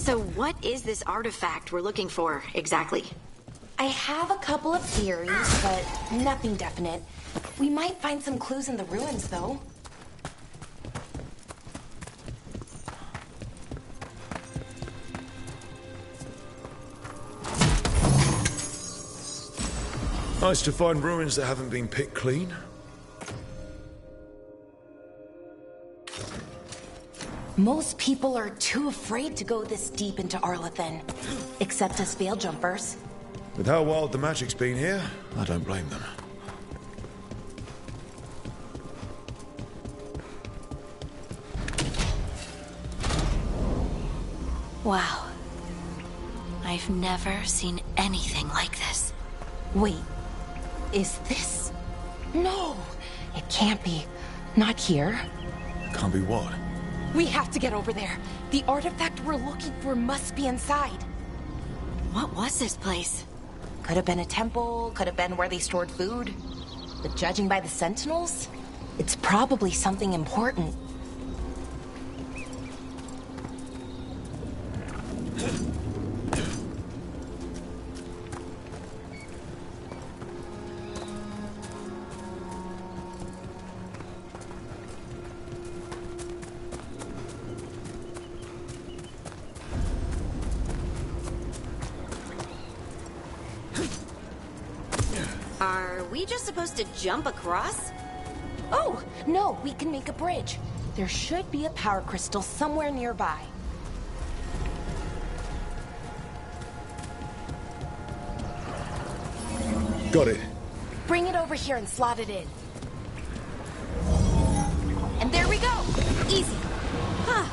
So what is this artifact we're looking for, exactly? I have a couple of theories, but nothing definite. We might find some clues in the ruins, though. Nice to find ruins that haven't been picked clean. Most people are too afraid to go this deep into Arlathan, except us veil jumpers. With how wild the magic's been here, I don't blame them. Wow. I've never seen anything like this. Wait, is this? No, it can't be. Not here. Can't be what? We have to get over there. The artifact we're looking for must be inside. What was this place? Could have been a temple, could have been where they stored food. But judging by the sentinels, it's probably something important. Are we just supposed to jump across? Oh, no, we can make a bridge. There should be a power crystal somewhere nearby. Got it. Bring it over here and slot it in. And there we go! Easy. Huh.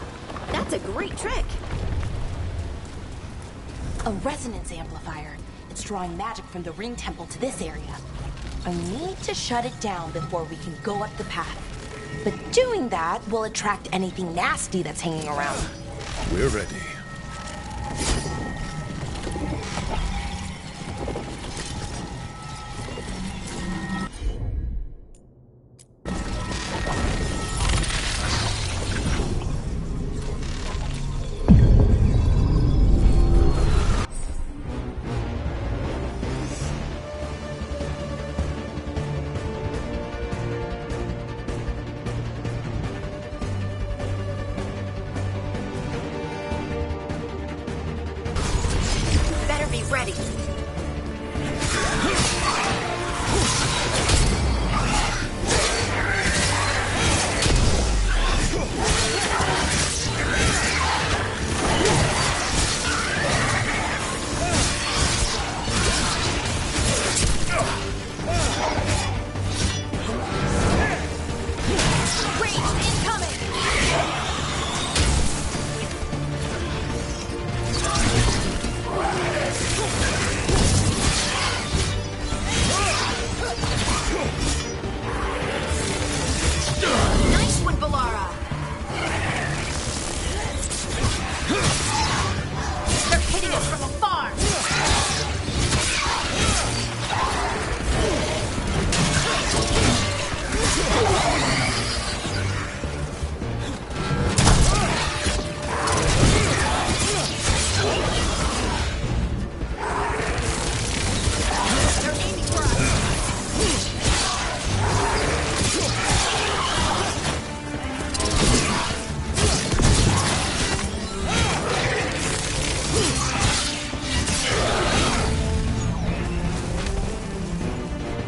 That's a great trick. A resonance amplifier. It's drawing magic from the ring temple to this area. I need to shut it down before we can go up the path. But doing that will attract anything nasty that's hanging around. We're ready. Ready.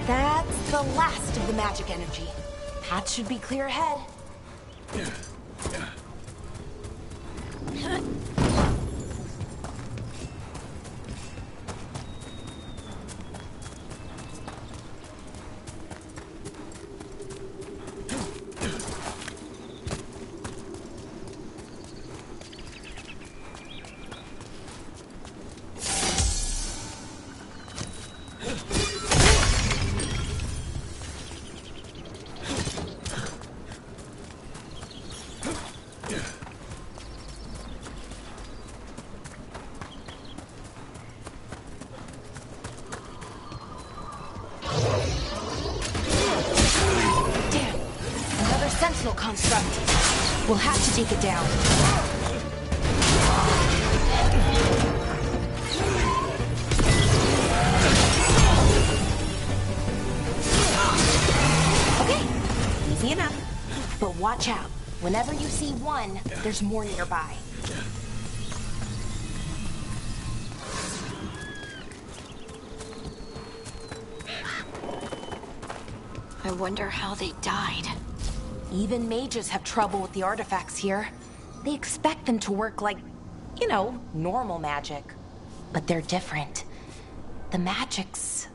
That's the last of the magic energy. Path should be clear ahead. Sentinel construct. We'll have to take it down. Easy enough. But watch out. Whenever you see one, there's more nearby. I wonder how they died. Even mages have trouble with the artifacts here. They expect them to work like, you know, normal magic. But they're different. The magic's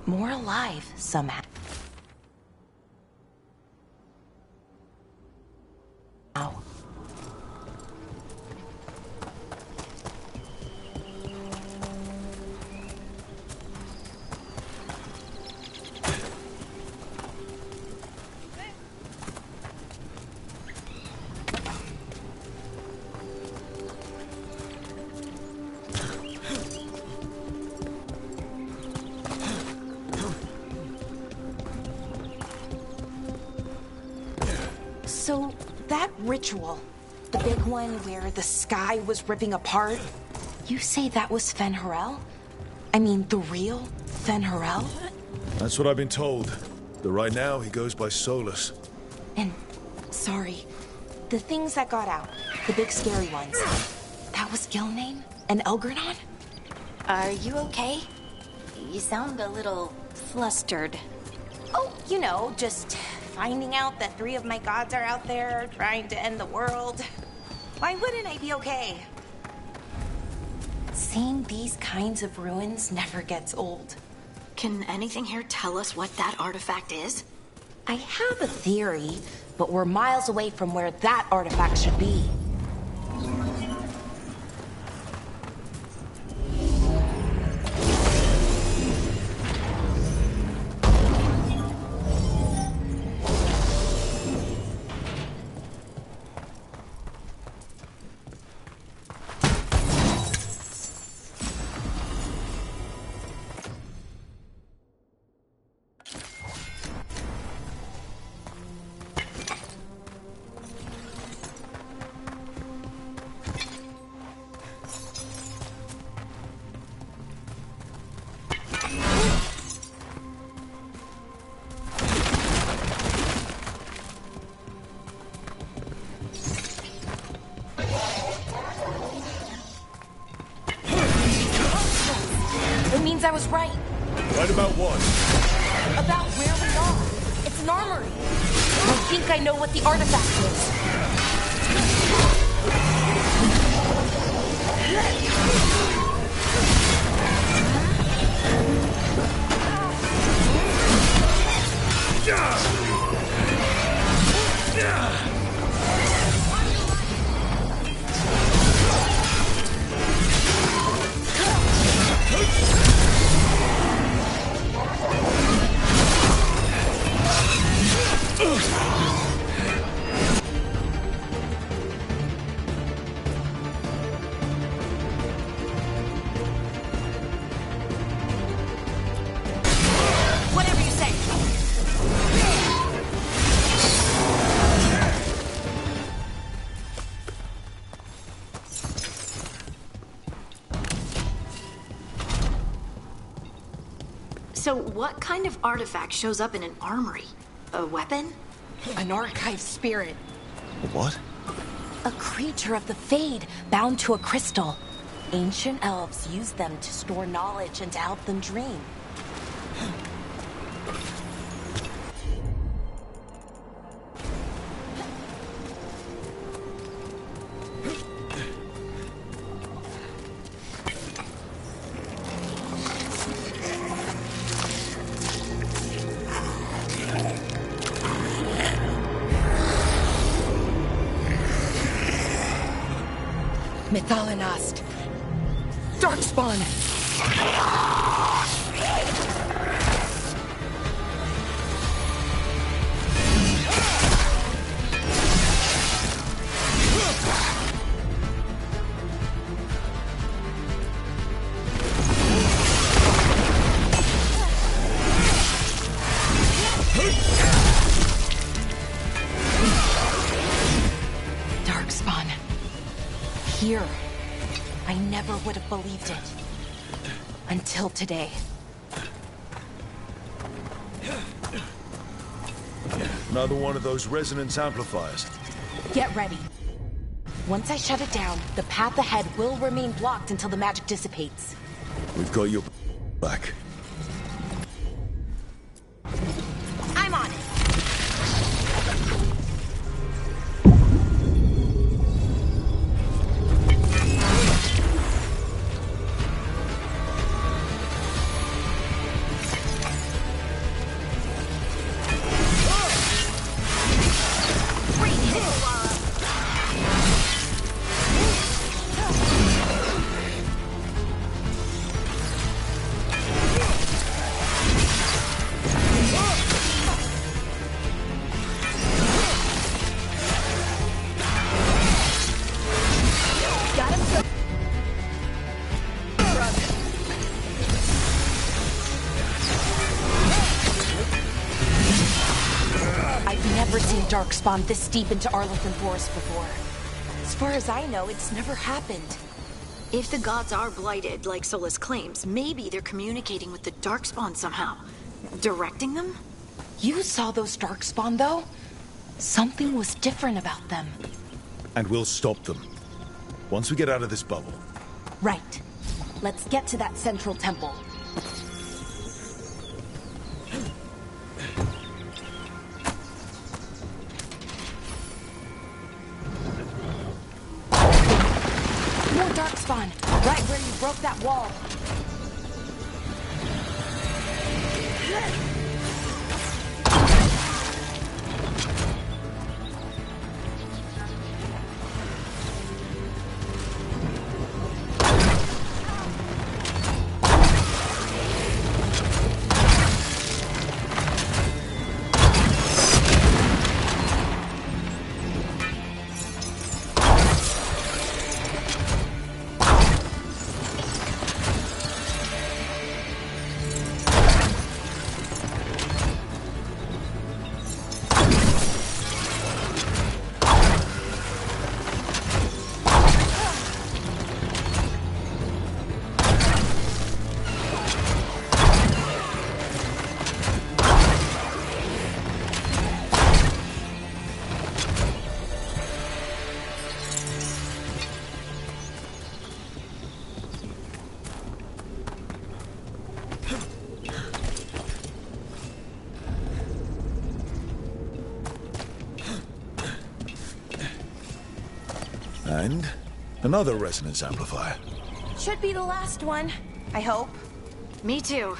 more alive somehow. So, that ritual, the big one where the sky was ripping apart, you say that was Fen'Harel? I mean, the real Fen'Harel? That's what I've been told. Though right now, he goes by Solus. And, sorry, the things that got out, the big scary ones, that was Gilnane and Elgranon? Are you okay? You sound a little flustered. Oh, you know, just finding out that 3 of my gods are out there trying to end the world. Why wouldn't I be okay? Seeing these kinds of ruins never gets old. Can anything here tell us what that artifact is? I have a theory, but we're miles away from where that artifact should be. I was right. Right about what? About where we are. It's an armory. I think I know what the artifact So what kind of artifact shows up in an armory? A weapon? An archive spirit. What? A creature of the Fade, bound to a crystal. Ancient elves used them to store knowledge and to help them dream. Mythalinast. Darkspawn. Darkspawn. Here. I never would have believed it. Until today. Another one of those resonance amplifiers. Get ready. Once I shut it down, the path ahead will remain blocked until the magic dissipates. We've got your back. I'm on it. Darkspawn this deep into Arlington Forest before. As far as I know, it's never happened. If the gods are blighted, like Solus claims, maybe they're communicating with the Darkspawn somehow. Directing them? You saw those Darkspawn, though? Something was different about them. And we'll stop them. Once we get out of this bubble. Right. Let's get to that central temple. Darkspawn, right where you broke that wall. And another resonance amplifier. Should be the last one, I hope. Me too.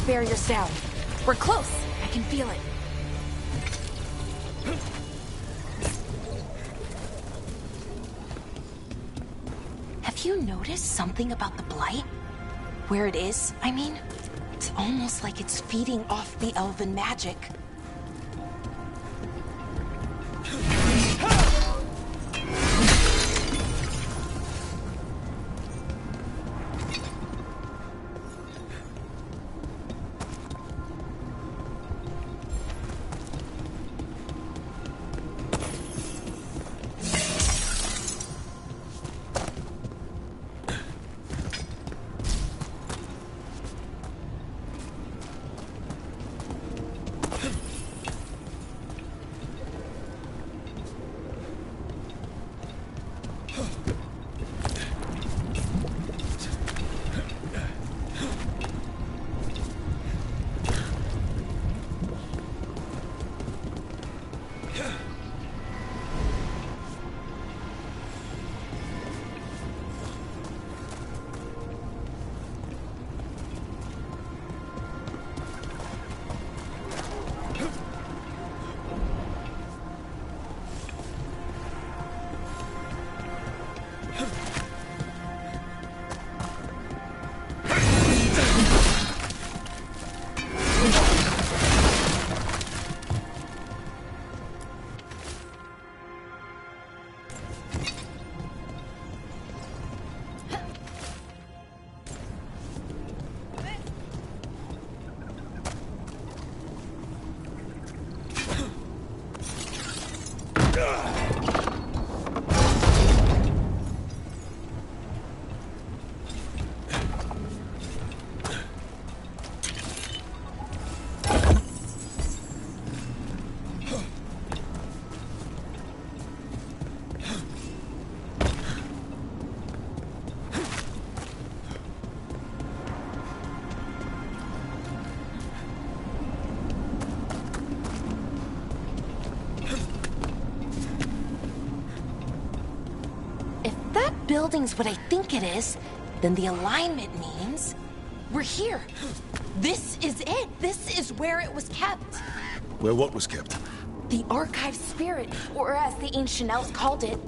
Barrier's down. We're close. I can feel it. Have you noticed something about the blight? Where it is, I mean? It's almost like it's feeding off the elven magic. Building's what I think it is, then the alignment means we're here. This is it. This is where it was kept. Where what was kept? The archive spirit, or as the ancient elves called it,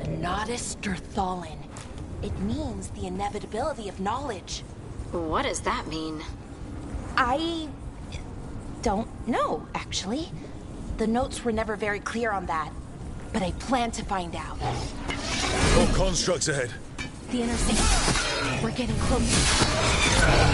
the Nodus Derthalin. It means the inevitability of knowledge. What does that mean? I don't know, actually. The notes were never very clear on that, but I plan to find out. More constructs ahead. The intersection. We're getting close.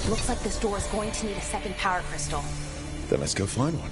Looks like this door is going to need a second power crystal. Then let's go find one.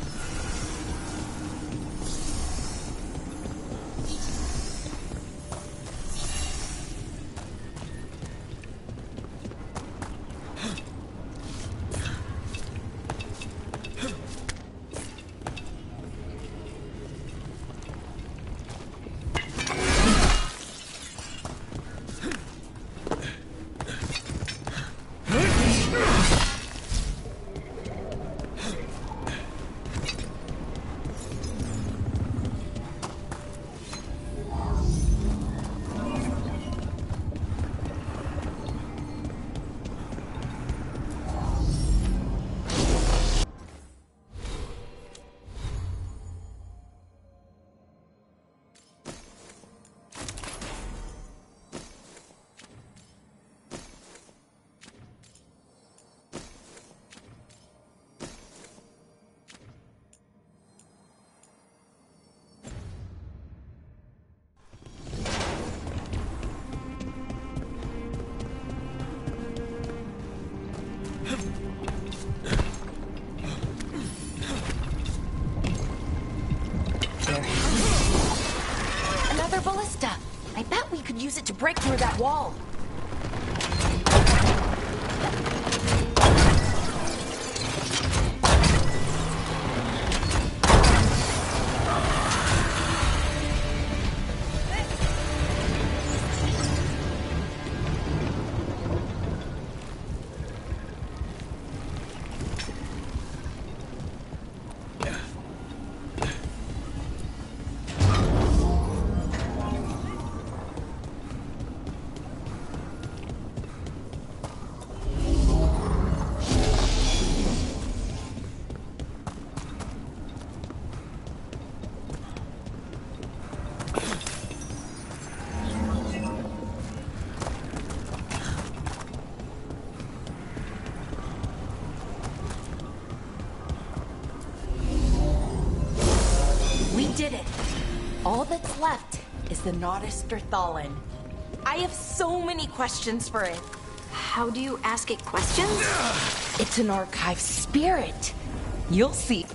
Another ballista. I bet we could use it to break through that wall. Did it. All that's left is the Nodus Derthalin. I have so many questions for it. How do you ask it questions? It's an archive spirit. You'll see.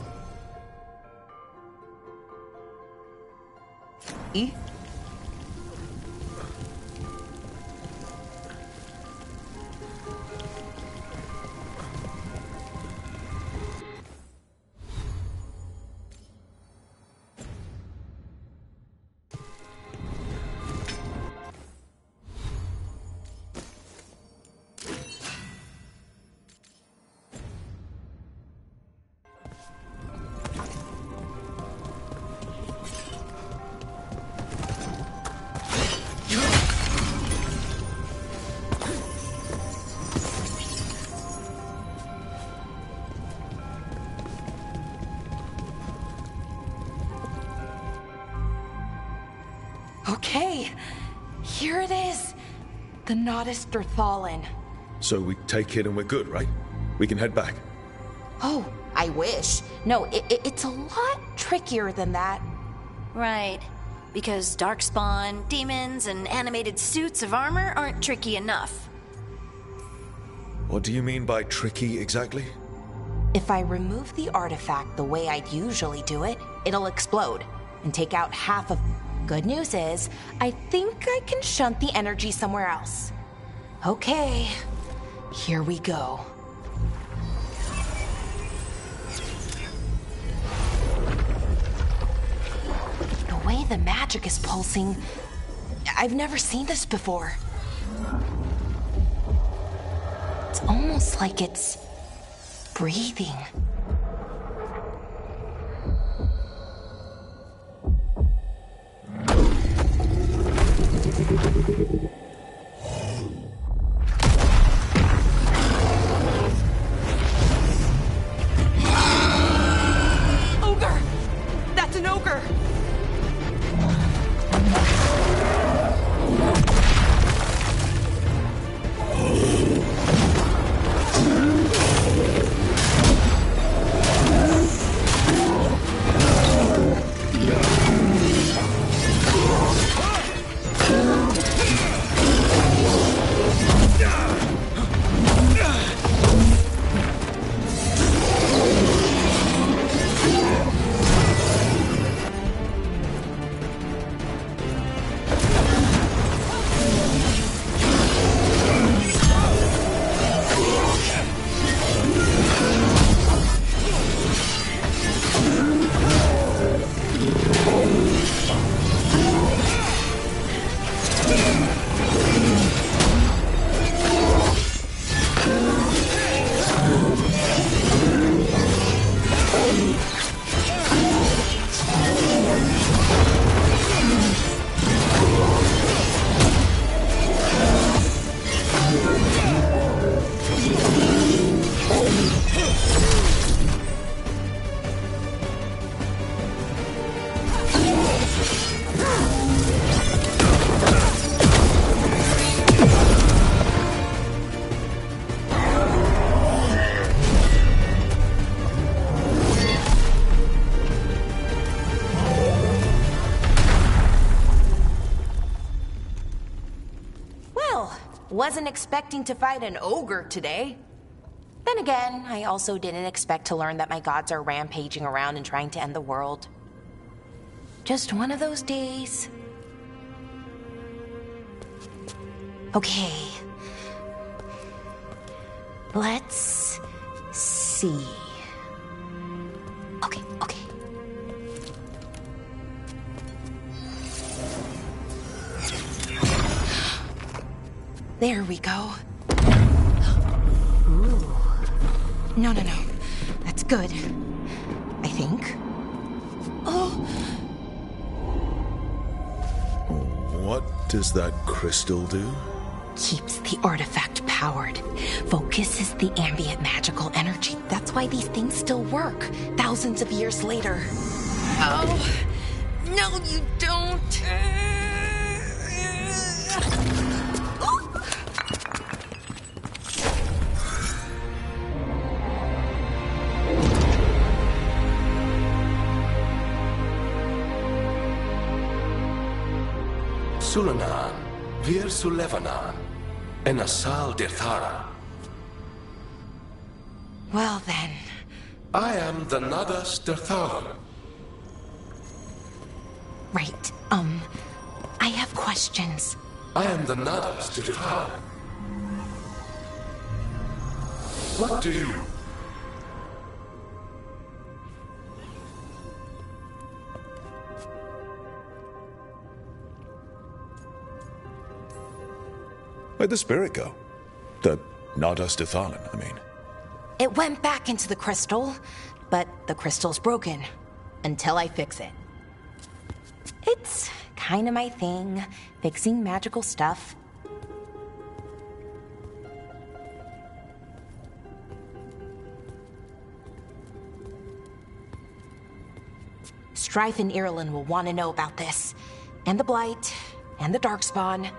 is! The Nodus Derthalin. So we take it and we're good, right? We can head back. Oh, I wish. No, it's a lot trickier than that. Right. Because darkspawn, demons, and animated suits of armor aren't tricky enough. What do you mean by tricky exactly? If I remove the artifact the way I'd usually do it, it'll explode and take out half of... Good news is, I think I can shunt the energy somewhere else. Okay, here we go. The way the magic is pulsing, I've never seen this before. It's almost like it's breathing. Ogre! That's an ogre! Wasn't expecting to fight an ogre today. Then again, I also didn't expect to learn that my gods are rampaging around and trying to end the world. Just one of those days. Okay. Let's see. Okay. There we go. Ooh. No. That's good. I think. Oh. What does that crystal do? Keeps the artifact powered. Focuses the ambient magical energy. That's why these things still work, thousands of years later. Oh. No, you don't. Sulanan, Vir Sulevanan, and Asal Dirthara. Well then. I am the Nadas Dirthalan. Right, I have questions. I am the Nadas Dirthalan. What do you... Where'd the spirit go? The Nadas Dethalin, I mean. It went back into the crystal, but the crystal's broken. Until I fix it. It's kind of my thing, fixing magical stuff. Strife and Irulan will want to know about this. And the Blight, and the Darkspawn.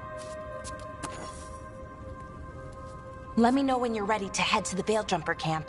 Let me know when you're ready to head to the Veil Jumper camp.